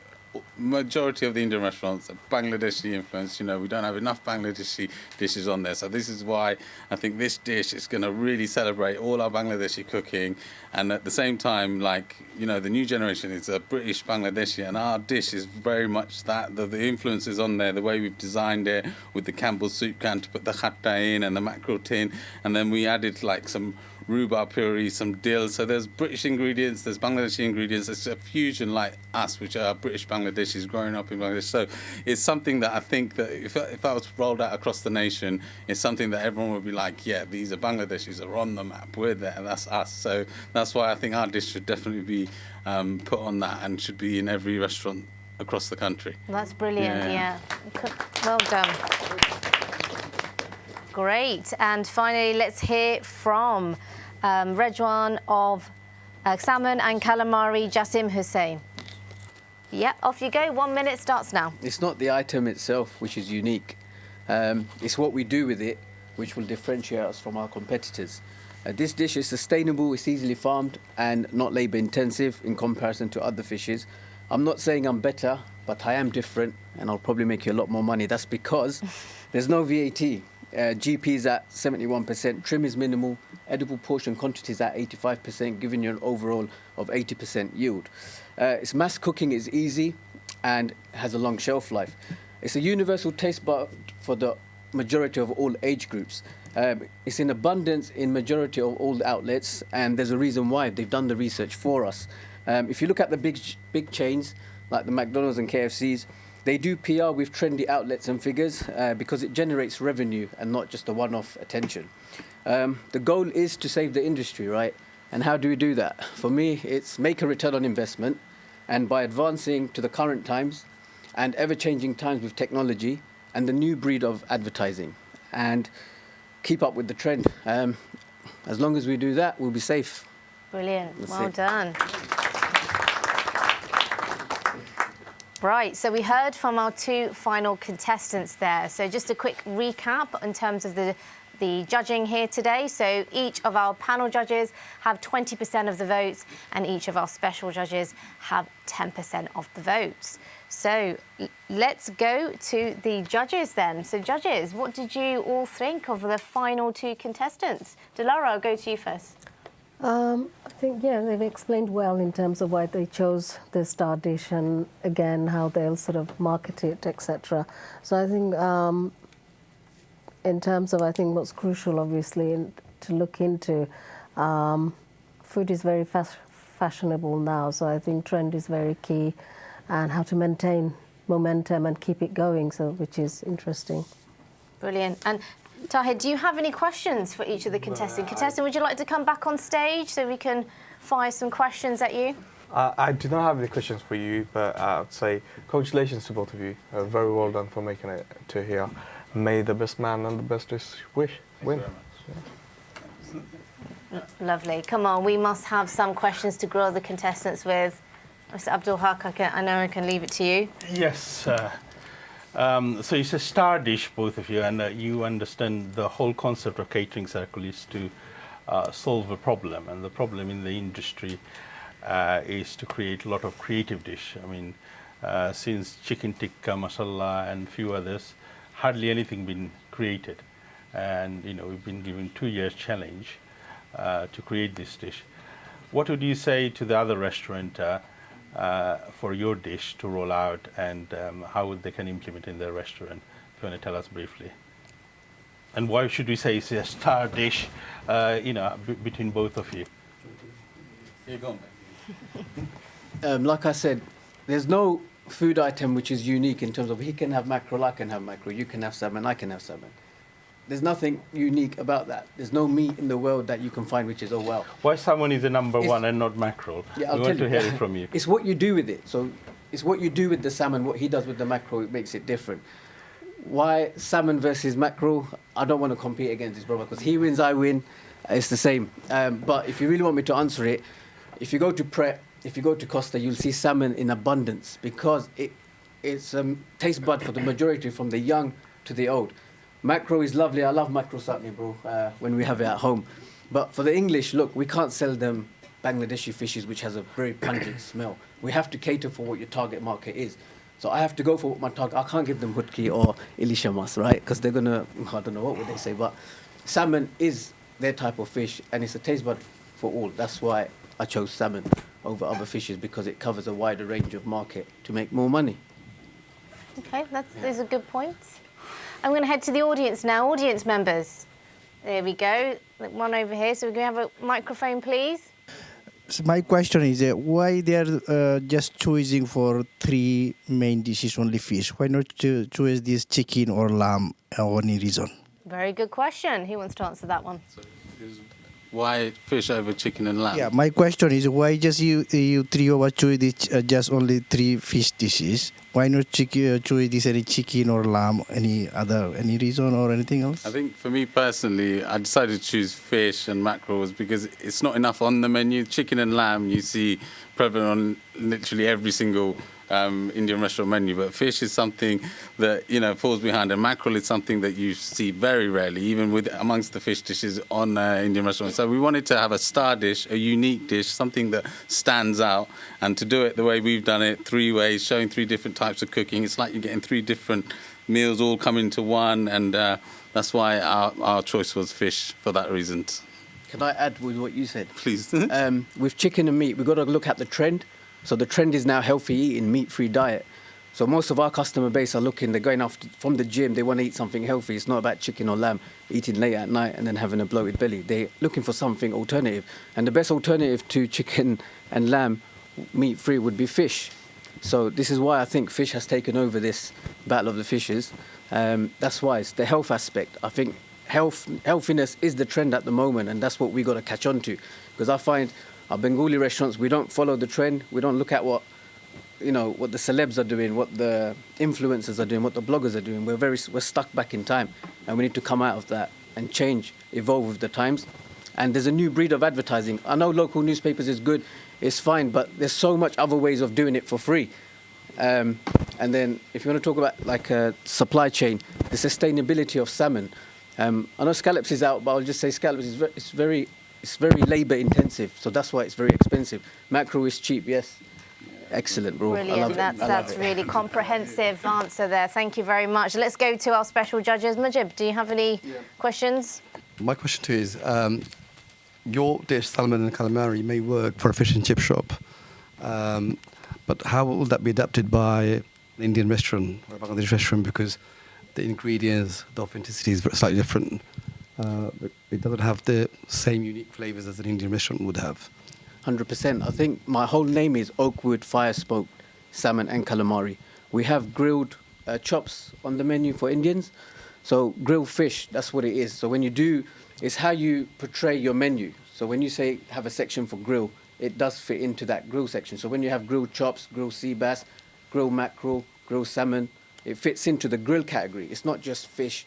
majority of the Indian restaurants are Bangladeshi influenced. You know, we don't have enough Bangladeshi dishes on there. So this is why I think this dish is going to really celebrate all our Bangladeshi cooking. And at the same time, like, you know, the new generation is a British Bangladeshi, and our dish is very much that. The influence is on there, the way we've designed it with the Campbell's soup can to put the khatta in and the mackerel tin. And then we added like some rhubarb puree, some dill. So there's British ingredients, there's Bangladeshi ingredients. It's a fusion like us, which are British Bangladeshis growing up in Bangladesh. So it's something that I think that if I was rolled out across the nation, it's something that everyone would be like, yeah, these are Bangladeshis are on the map. We're there, and that's us. So that's why I think our dish should definitely be put on that and should be in every restaurant across the country. That's brilliant, yeah. Well done. Great. And finally, let's hear from Rejuan of Salmon and Calamari, Jasim Hussein. Yeah, off you go. 1 minute starts now. It's not the item itself which is unique. It's what we do with it which will differentiate us from our competitors. This dish is sustainable, it's easily farmed and not labour intensive in comparison to other fishes. I'm not saying I'm better, but I am different and I'll probably make you a lot more money. That's because there's no VAT. GP is at 71%, trim is minimal, edible portion quantity is at 85%, giving you an overall of 80% yield. Its mass cooking is easy and has a long shelf life. It's a universal taste bud for the majority of all age groups. It's in abundance in majority of all outlets, and there's a reason why. They've done the research for us. If you look at the big chains, like the McDonald's and KFCs, they do PR with trendy outlets and figures because it generates revenue and not just a one-off attention. The goal is to save the industry, right? And how do we do that? For me, it's make a return on investment, and by advancing to the current times and ever-changing times with technology and the new breed of advertising, and keep up with the trend. As long as we do that, we'll be safe. Brilliant. That's well it. done. Right, so we heard from our two final contestants there. So just a quick recap in terms of the judging here today. So each of our panel judges have 20% of the votes and each of our special judges have 10% of the votes. So let's go to the judges then. So judges, what did you all think of the final two contestants? Dilara, I'll go to you first. I think, yeah, they've explained well in terms of why they chose the star dish and, again, how they'll sort of market it, etc. So I think in terms of, I think what's crucial, obviously, to look into, food is very fashionable now, so I think trend is very key, and how to maintain momentum and keep it going, so which is interesting. Brilliant. And Tahir, do you have any questions for each of the contestants? Contestant, would you like to come back on stage so we can fire some questions at you? I do not have any questions for you, but I would say congratulations to both of you. Very well done for making it to here. May the best man and the best dish win. Lovely. Come on, we must have some questions to grill the contestants with. Mr. Abdul Haq, I know I can leave it to you. Yes. So it's a star dish, both of you, and you understand the whole concept of Catering Circle is to solve a problem, and the problem in the industry is to create a lot of creative dish. I mean, since chicken tikka, masala, and few others, hardly anything been created. and we've been given 2 years challenge to create this dish. What would you say to the other restaurant for your dish to roll out, and how they can implement in their restaurant? If you want to tell us briefly. And why should we say it's a star dish, between both of you? Here, go on. Like I said, there's no food item which is unique in terms of he can have mackerel, I can have mackerel, you can have salmon, I can have salmon. There's nothing unique about that. There's no meat in the world that you can find which is, oh well. Why salmon is the number one and not mackerel? Yeah, we want to hear it from you. It's what you do with it. So it's what you do with the salmon, what he does with the mackerel, it makes it different. Why salmon versus mackerel? I don't want to compete against his brother because he wins, I win. It's the same. But if you really want me to answer it, if you go to Pret, if you go to Costa, you'll see salmon in abundance because it's taste bud for the majority, from the young to the old. Mackerel is lovely. I love mackerel chutney, bro, when we have it at home. But for the English, look, we can't sell them Bangladeshi fishes, which has a very pungent smell. We have to cater for what your target market is. So I have to go for what my target. I can't give them hutki or ilishamas, right? Because they're gonna, I don't know what would they say, but salmon is their type of fish, and it's a taste bud for all. That's why I chose salmon over other fishes, because it covers a wider range of market to make more money. Okay, those are good points. I'm going to head to the audience now. Audience members. There we go. One over here. So we're going to have a microphone, please. So my question is why they are just choosing for 3 main dishes only fish? Why not choose this chicken or lamb or any reason? Very good question. Who wants to answer that one? Why fish over chicken and lamb? Yeah, my question is why just you three of us choose this, just only 3 fish dishes? Why not choose this any chicken or lamb? Any reason or anything else? I think for me personally, I decided to choose fish and mackerel was because it's not enough on the menu. Chicken and lamb you see prevalent on literally every single Indian restaurant menu, but fish is something that falls behind, and mackerel is something that you see very rarely, even with amongst the fish dishes on Indian restaurants. So we wanted to have a star dish, a unique dish, something that stands out, and to do it the way we've done it, 3 ways, showing 3 different types of cooking. It's like you're getting 3 different meals all come into one, and that's why our choice was fish for that reason. Can I add with what you said? Please. With chicken and meat, we've got to look at the trend. So the trend is now healthy eating, meat-free diet. So most of our customer base are looking, they're going after from the gym, they want to eat something healthy. It's not about chicken or lamb, eating late at night and then having a bloated belly. They're looking for something alternative. And the best alternative to chicken and lamb, meat-free, would be fish. So this is why I think fish has taken over this battle of the fishes. That's why it's the health aspect. I think healthiness is the trend at the moment, and that's what we got to catch on to. Because I find our Bengali restaurants, we don't follow the trend. We don't look at what the celebs are doing, what the influencers are doing, what the bloggers are doing. We're stuck back in time, and we need to come out of that and change, evolve with the times. And there's a new breed of advertising. I know local newspapers is good, it's fine, but there's so much other ways of doing it for free. And then if you want to talk about like a supply chain, the sustainability of salmon. I know scallops is out, but I'll just say scallops is very labour intensive, so that's why it's very expensive. Mackerel is cheap, yes. Excellent, bro. Brilliant. I love it. That's really comprehensive answer there. Thank you very much. Let's go to our special judges. Mujib, do you have any questions? My question to you is, your dish, salmon and calamari, may work for a fish and chip shop, but how will that be adapted by an Indian restaurant or a Bangladeshi restaurant? Because the ingredients, the authenticity is slightly different. It doesn't have the same unique flavours as an Indian restaurant would have. 100%. I think my whole name is Oakwood Fire Smoked Salmon and Calamari. We have grilled chops on the menu for Indians. So grilled fish, that's what it is. So when you do, it's how you portray your menu. So when you say have a section for grill, it does fit into that grill section. So when you have grilled chops, grilled sea bass, grilled mackerel, grilled salmon, it fits into the grill category. It's not just fish.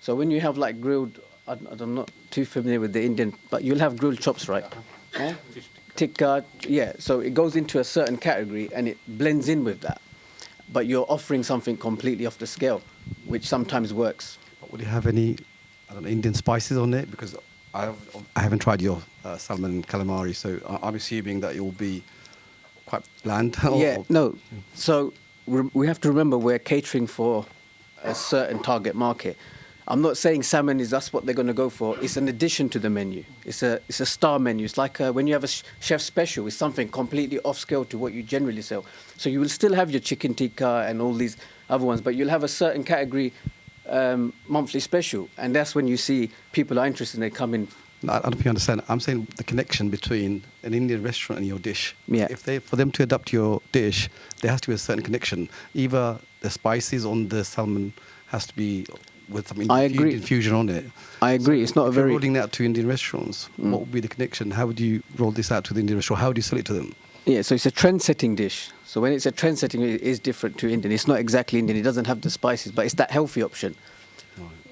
So when you have like grilled, I'm not too familiar with the Indian, but you'll have grilled chops, right? Tikka, yeah. So it goes into a certain category and it blends in with that. But you're offering something completely off the scale, which sometimes works. But would you have any Indian spices on it? Because I haven't tried your salmon and calamari, so I'm assuming that it will be quite bland. No. So we have to remember we're catering for a certain target market. I'm not saying salmon is that's what they're going to go for. It's an addition to the menu. It's a star menu. It's like when you have a chef special, it's something completely off scale to what you generally sell. So you will still have your chicken tikka and all these other ones, but you'll have a certain category monthly special, and that's when you see people are interested and they come in. I don't know if you understand. I'm saying the connection between an Indian restaurant and your dish. Yeah. For them to adapt your dish, there has to be a certain connection. Either the spices on the salmon has to be with some infusion on it. I agree. So it's not a if you're very rolling that to Indian restaurants. What would be the connection? How would you roll this out to the Indian restaurant? How would you sell it to them? Yeah, so it's a trend-setting dish. So when it's a trend-setting, it is different to Indian. It's not exactly Indian. It doesn't have the spices, but it's that healthy option.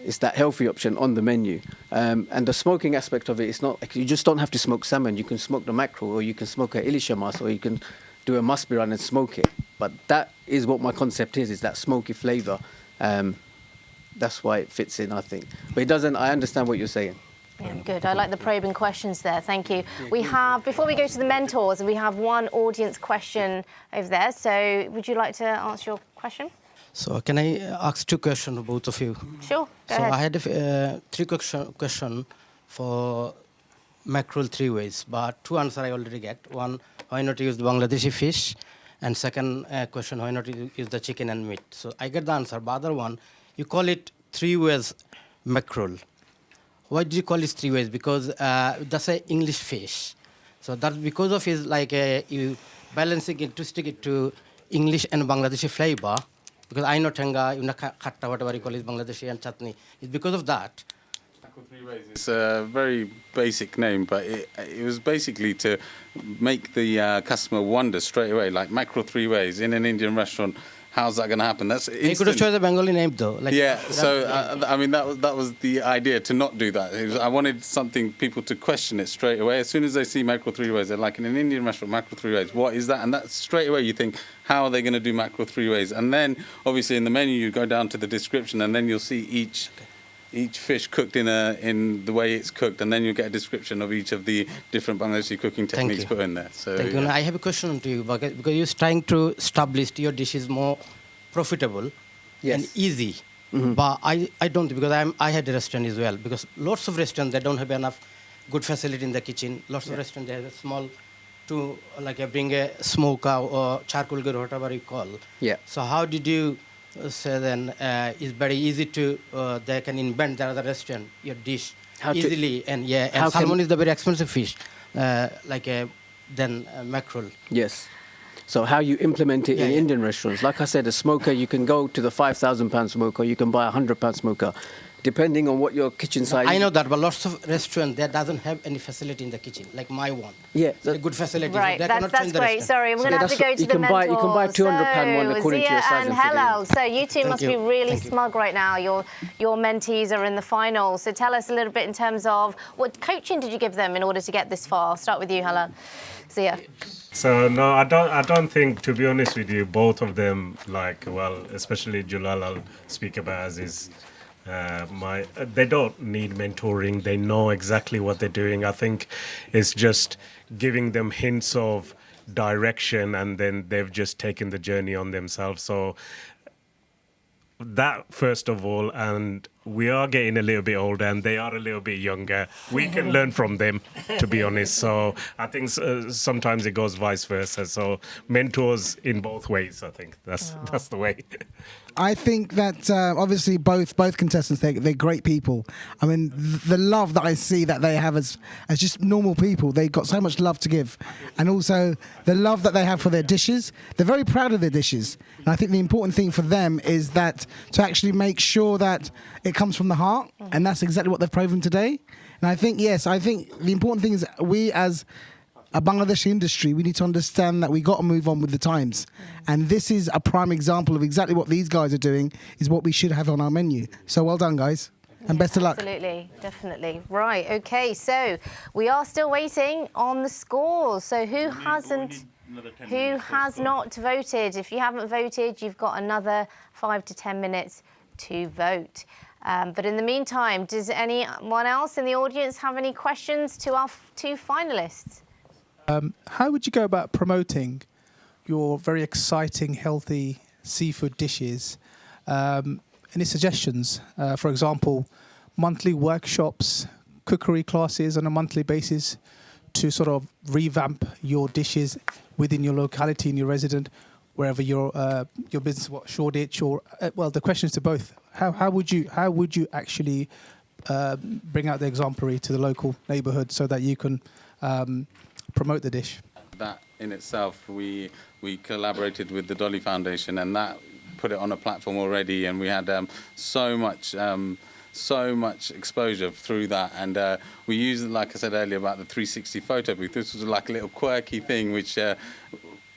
It's that healthy option on the menu. And the smoking aspect of it is not, you just don't have to smoke salmon. You can smoke the mackerel, or you can smoke a ilishamas, or you can do a musbiran and smoke it. But that is what my concept is that smoky flavour. That's why it fits in, I think. But it doesn't, I understand what you're saying. Yeah, good. I like the probing questions there. Thank you. We have, before we go to the mentors, we have one audience question over there. So would you like to answer your question? So can I ask two questions to both of you? Sure, go so ahead. I had three question for mackerel three ways, but two answers I already get. One, why not use the Bangladeshi fish? And second question, why not use the chicken and meat? So I get the answer. But other one, you call it three ways mackerel. Why do you call it three ways? Because that's an English fish. So that's because of his like you balancing it to stick it to English and Bangladeshi flavor. Because I know tenga, khatta, whatever you call it, Bangladeshi and chutney. It's because of that. It's a very basic name, but it was basically to make the customer wonder straight away, like mackerel three ways in an Indian restaurant. How's that going to happen? That's You could have chosen a Bengali name though. Like, yeah, so I mean that was the idea, to not do that. I wanted something people to question it straight away. As soon as they see mackerel three ways, they're like, in an Indian restaurant, mackerel three ways, what is that? And that straight away you think, how are they going to do mackerel three ways? And then obviously in the menu you go down to the description, and then you'll see each fish cooked in the way it's cooked, and then you get a description of each of the different Bangladeshi cooking techniques put in there. So, Thank you. And I have a question to you, because you're trying to establish your dish is more profitable and easy. But I don't, because I had a restaurant as well, because lots of restaurants, they don't have enough good facility in the kitchen. Lots of restaurants, they have a small, to like bring a smoker or charcoal grill, whatever you call. Yeah. So how did you say then it's very easy to, they can invent the other restaurant, your dish easily. And salmon is the very expensive fish, than mackerel. Yes. So how you implement it in Indian restaurants. Like I said, a smoker, you can go to the £5,000 smoker, you can buy a £100 smoker, depending on what your kitchen size. I know that, but lots of restaurants that doesn't have any facility in the kitchen, like my one. Yeah, a good facility. Right, so that's great. Sorry, we're going to have to go to the mentors. You can buy £200 one according to your size and Jalal. So you two must be really smug right now. Your mentees are in the final. So tell us a little bit in terms of what coaching did you give them in order to get this far? I'll start with you, Jalal. Zia. So no, I don't think, to be honest with you, both of them, especially Jalal, I'll speak about as is they don't need mentoring. They know exactly what they're doing. I think it's just giving them hints of direction, and then they've just taken the journey on themselves. So that first of all, and we are getting a little bit older and they are a little bit younger. We can learn from them, to be honest. So I think sometimes it goes vice versa. So mentors in both ways, I think that's the way. I think that obviously both contestants, they're great people. I mean, the love that I see that they have as just normal people, they've got so much love to give. And also the love that they have for their dishes. They're very proud of their dishes. And I think the important thing for them is that to actually make sure that it comes from the heart. And that's exactly what they've proven today. And I think the important thing is we as a Bangladeshi industry, we need to understand that we got to move on with the times. And this is a prime example of exactly what these guys are doing, is what we should have on our menu. So well done, guys. And best of luck. Absolutely, definitely. Right, okay, so we are still waiting on the scores. So who has not voted? If you haven't voted, you've got another 5 to 10 minutes to vote. But in the meantime, does anyone else in the audience have any questions to our two finalists? How would you go about promoting your very exciting, healthy seafood dishes any suggestions? For example, monthly workshops, cookery classes on a monthly basis to sort of revamp your dishes within your locality and your resident, wherever your business, what Shoreditch or well, the question is to both. How would you actually bring out the exemplary to the local neighbourhood so that you can promote the dish? That in itself, we collaborated with the Dolly Foundation, and that put it on a platform already, and we had so much exposure through that, and we used, like I said earlier, about the 360 photo booth. This was like a little quirky thing, which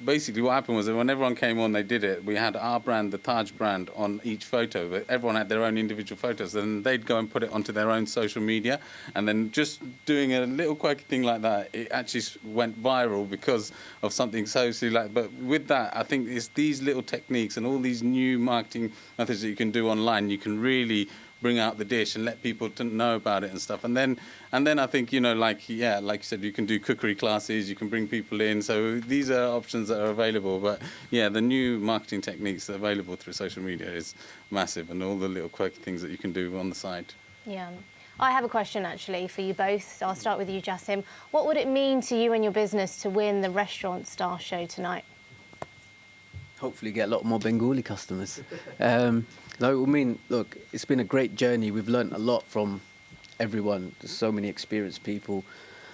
basically what happened was that when everyone came on, they did it. We had our brand, the Taj brand, on each photo, but everyone had their own individual photos, and they'd go and put it onto their own social media, and then just doing a little quirky thing like that, it actually went viral because of something so silly like. But with that, I think it's these little techniques and all these new marketing methods that you can do online. You can really bring out the dish and let people to know about it and stuff. And then I think, like you said, you can do cookery classes, you can bring people in. So these are options that are available. But yeah, the new marketing techniques that are available through social media is massive, and all the little quirky things that you can do on the side. Yeah. I have a question actually for you both. So I'll start with you, Jasim. What would it mean to you and your business to win the Restaurant Star Show tonight? Hopefully get a lot more Bengali customers. Look, it's been a great journey. We've learnt a lot from everyone. There's so many experienced people.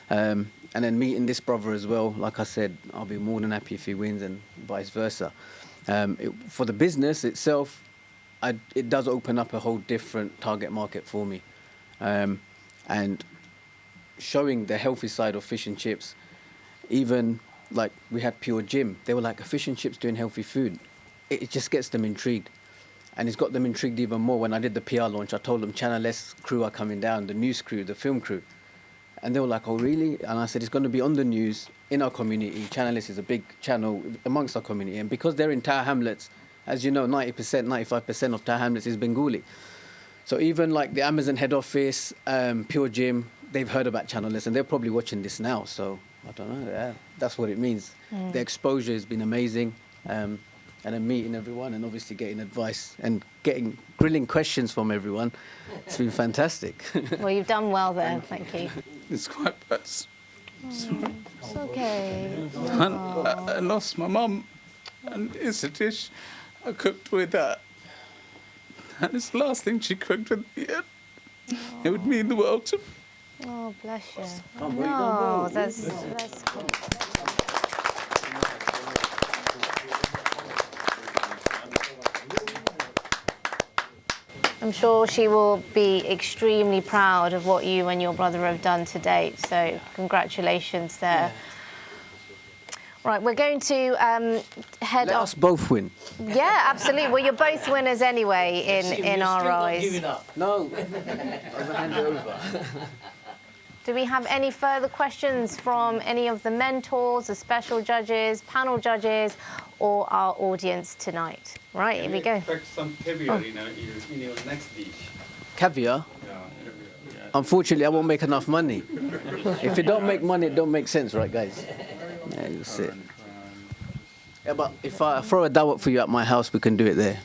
And then meeting this brother as well, like I said, I'll be more than happy if he wins and vice versa. For the business itself, it does open up a whole different target market for me. And showing the healthy side of fish and chips, even like we had Pure Gym, they were like, a fish and chips doing healthy food. It just gets them intrigued. And it's got them intrigued even more. When I did the PR launch, I told them Channel S crew are coming down, the news crew, the film crew. And they were like, oh, really? And I said, it's going to be on the news in our community. Channel S is a big channel amongst our community. And because they're in Tower Hamlets, as you know, 90%, 95% of Tower Hamlets is Bengali. So even like the Amazon head office, Pure Gym, they've heard about Channel S and they're probably watching this now. So I don't know, yeah, that's what it means. The exposure has been amazing. And then meeting everyone and obviously getting advice and getting grilling questions from everyone. It's been fantastic. Well, you've done well there, thank you. It's quite personal. It's okay. I lost my mum, and it's a dish I cooked with her. And it's the last thing she cooked with me. It would mean the world to me. Oh, bless you. No, that's cool. I'm sure she will be extremely proud of what you and your brother have done to date. So congratulations there. Right, we're going to head Let off. us both win. Yeah, absolutely. Well, you're both winners anyway in our eyes. No, I'll hand it over. Do we have any further questions from any of the mentors, the special judges, panel judges, or our audience tonight? Right, here we go. Expect some caviar in your next dish. Caviar? Unfortunately, I won't make enough money. If it don't make money, it don't make sense, right, guys? Yeah, you'll see it. Yeah, but if I throw a dawat for you at my house, we can do it there.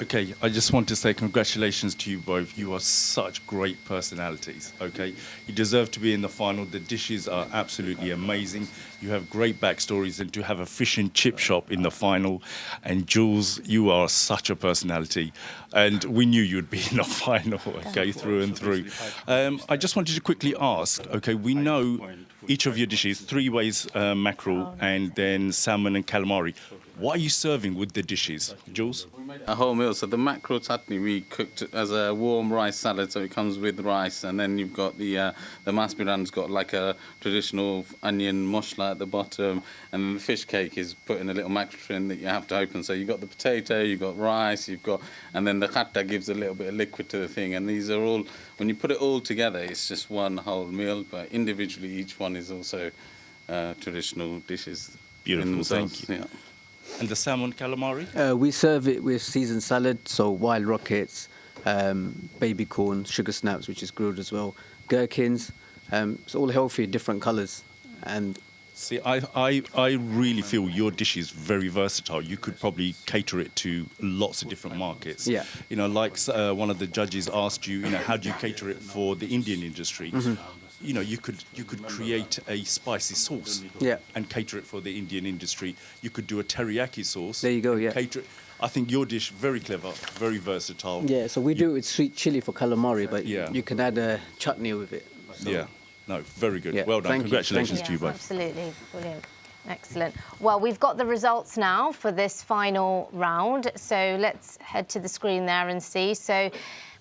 Okay, I just want to say congratulations to you both. You are such great personalities, okay? You deserve to be in the final. The dishes are absolutely amazing. You have great backstories, and to have a fish and chip shop in the final. And Jules, you are such a personality. And we knew you'd be in the final, okay, through and through. I just wanted to quickly ask, okay, we know each of your dishes, 3 ways mackerel, and then salmon and calamari. What are you serving with the dishes, Jules? A whole meal. So the mackerel chutney we cooked as a warm rice salad, so it comes with rice, and then you've got the maspiran's got like a traditional onion moshla at the bottom, and then the fish cake is put in a little macaron that you have to open. So you've got the potato, you've got rice, and then the khatta gives a little bit of liquid to the thing, and these are all, when you put it all together, it's just one whole meal, but individually each one is also traditional dishes. Beautiful, thank you. Yeah. And the salmon calamari? We serve it with seasoned salad, so wild rockets, baby corn, sugar snaps, which is grilled as well, gherkins. It's all healthy, different colours. And See, I really feel your dish is very versatile. You could probably cater it to lots of different markets. Yeah. You know, like one of the judges asked you, you know, how do you cater it for the Indian industry? You know, you could create a spicy sauce. Yeah. And cater it for the Indian industry. You could do a teriyaki sauce. There you go. Yeah. Cater it. I think your dish very clever, very versatile. Yeah. So we do it with sweet chili for calamari, but Yeah. you can add a chutney with it. So. Yeah. No, very good. Yeah, Well done. thank you, Congratulations thank to you both. Absolutely. Brilliant. Excellent. Well, we've got the results now for this final round. So let's head to the screen there and see. So,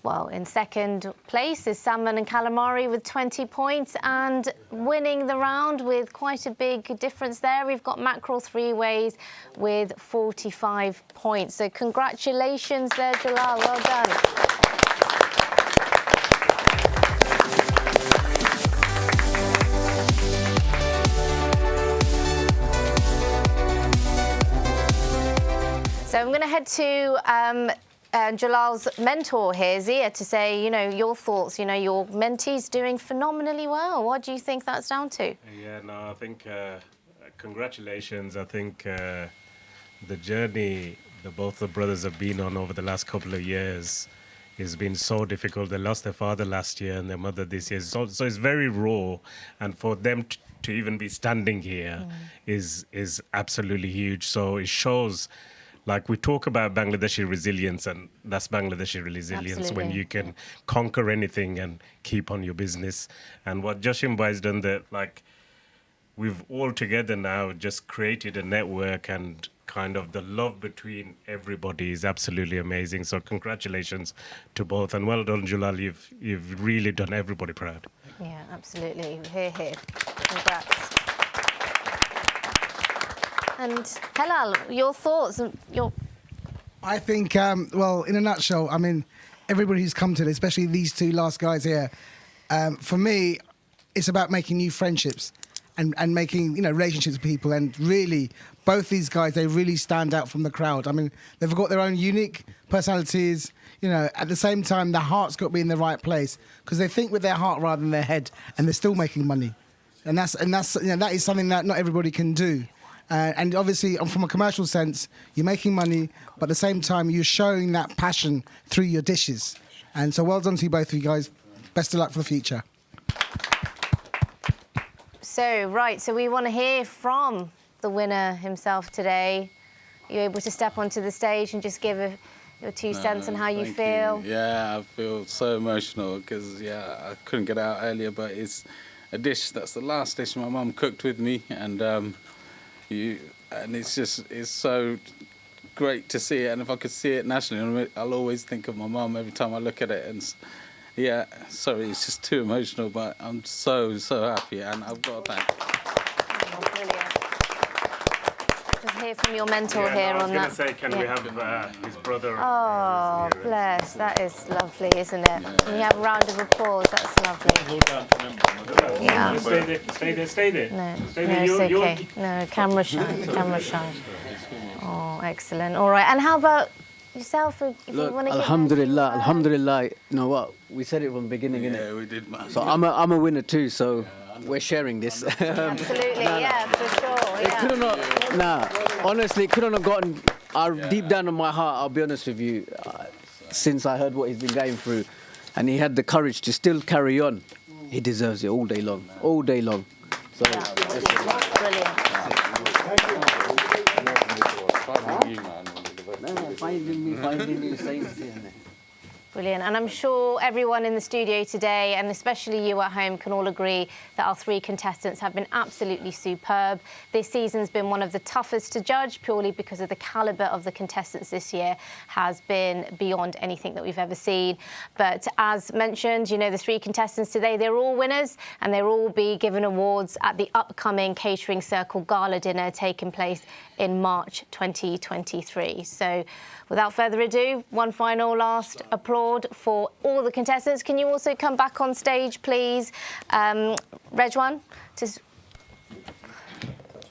well, in second place is salmon and calamari with 20 points, and winning the round with quite a big difference there, we've got mackerel three ways with 45 points. So congratulations there, Jalal. Well done. So I'm going to head to Jalal's mentor here, Zia, to say, you know, your thoughts. You know, your mentee's doing phenomenally well. What do you think that's down to? Yeah, no, I think congratulations. I think the journey that both the brothers have been on over the last couple of years has been so difficult. They lost their father last year and their mother this year. So it's very raw. And for them to even be standing here is absolutely huge. So it shows... Like, we talk about Bangladeshi resilience, and that's Bangladeshi resilience when you can conquer anything and keep on your business. And what Jasim Bhai has done, that, like, we've all together now just created a network, and kind of the love between everybody is absolutely amazing. So congratulations to both, and well done, Jalal. You've really done everybody proud. Yeah, absolutely. Hear, hear. Congrats. And Helal, your thoughts? I think, well, in a nutshell, I mean, everybody who's come to this, especially these two last guys here, for me, it's about making new friendships and making, you know, relationships with people. And really, both these guys, they really stand out from the crowd. I mean, they've got their own unique personalities. You know, at the same time, their heart's got to be in the right place because they think with their heart rather than their head, and they're still making money. And that's you know, that is something that not everybody can do. And obviously, from a commercial sense, you're making money, but at the same time, you're showing that passion through your dishes. And so well done to you both of you guys. Best of luck for the future. So, right, so we want to hear from the winner himself today. Are you able to step onto the stage and just give your 2 cents on how you feel? Yeah, I feel so emotional because, yeah, I couldn't get out earlier, but it's a dish that's the last dish my mum cooked with me, and it's so great to see it. And if I could see it nationally, I'll always think of my mum every time I look at it. And yeah, sorry, it's just too emotional, but I'm so happy, and I've got to thank. Oh, brilliant. Just hear from your mentor here on that. I was going to say, can we have his brother? Oh, bless. That is lovely, isn't it? Yeah. Can we have a round of applause? That's lovely. Yeah. Stay there. No, it's okay. No, camera shy. Oh, excellent. All right. And how about yourself? If you want to Alhamdulillah. You know what? We said it from the beginning, innit? Yeah, we did, man. So I'm a winner too, so we're sharing this. Absolutely, yeah, for sure. It couldn't honestly, it couldn't have gotten deep down in my heart, I'll be honest with you, since I heard what he's been going through, and he had the courage to still carry on. He deserves it all day long. All day long. So, brilliant. Finding you, saying Brilliant. And I'm sure everyone in the studio today, and especially you at home, can all agree that our 3 contestants have been absolutely superb. This season's been one of the toughest to judge, purely because of the calibre of the contestants this year has been beyond anything that we've ever seen. But as mentioned, you know, the 3 contestants today, they're all winners, and they'll all be given awards at the upcoming Catering Circle Gala dinner taking place in March 2023. So without further ado, one final last applaud for all the contestants. Can you also come back on stage, please? Rejuan,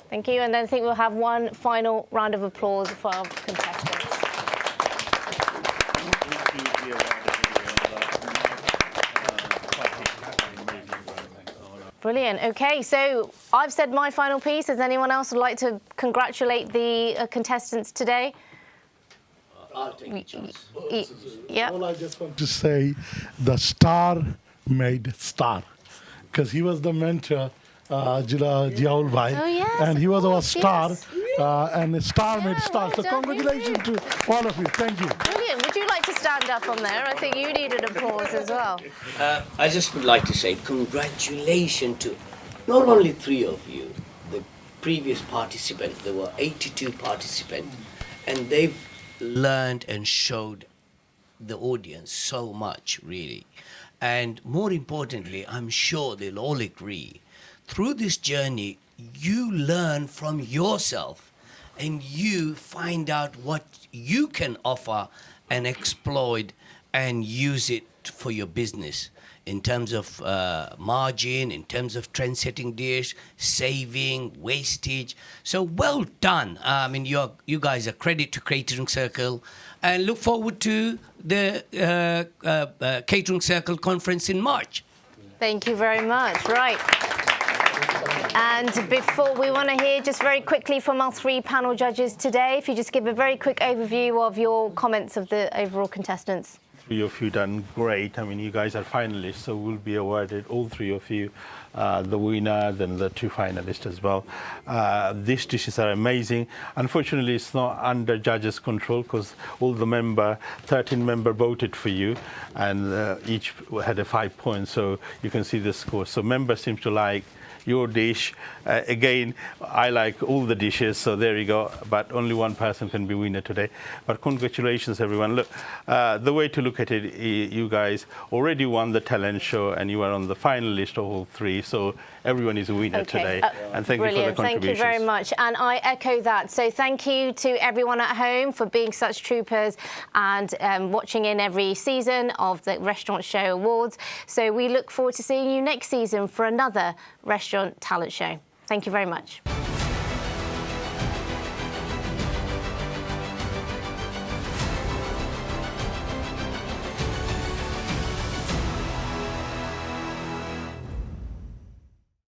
thank you. And then I think we'll have one final round of applause for our contestants. Brilliant. Okay, so I've said my final piece. Does anyone else would like to congratulate the contestants today? I'll take a chance. Yeah. All I just want to say, the star made star, because he was the mentor, Jalal Bhai, Oh, yes, and he was our star, yes. and the star made star. well So done, congratulations to all of you. Thank you. Brilliant. Would you like to stand up on there? I think you needed applause as well. I just would like to say congratulations to not only 3 of you, the previous participants. There were 82 participants, and they've learned and showed the audience so much, really. And more importantly, I'm sure they'll all agree, through this journey, you learn from yourself and you find out what you can offer and exploit and use it for your business in terms of margin, in terms of trend-setting dish, saving, wastage. So well done. I mean, you guys are credit to Catering Circle, and look forward to the Catering Circle conference in March. Thank you very much. Right. And before we want to hear just very quickly from our 3 panel judges today, if you just give a very quick overview of your comments of the overall contestants. 3 of you done great. I mean, you guys are finalists, so we'll be awarded, all 3 of you, the winner, then the 2 finalists as well. These dishes are amazing. Unfortunately, it's not under judges' control because all the 13 member voted for you, and each had a 5 points, so you can see the score. So members seem to like your dish. Again, I like all the dishes, so there you go. But only one person can be winner today. But congratulations, everyone. Look, the way to look at it, you guys already won the talent show, and you are on the finalist of all 3. So everyone is a winner today. And thank you for the contributions. Thank you very much. And I echo that. So thank you to everyone at home for being such troopers and watching in every season of the Restaurant Show Awards. So we look forward to seeing you next season for another Restaurant Talent Show. Thank you very much.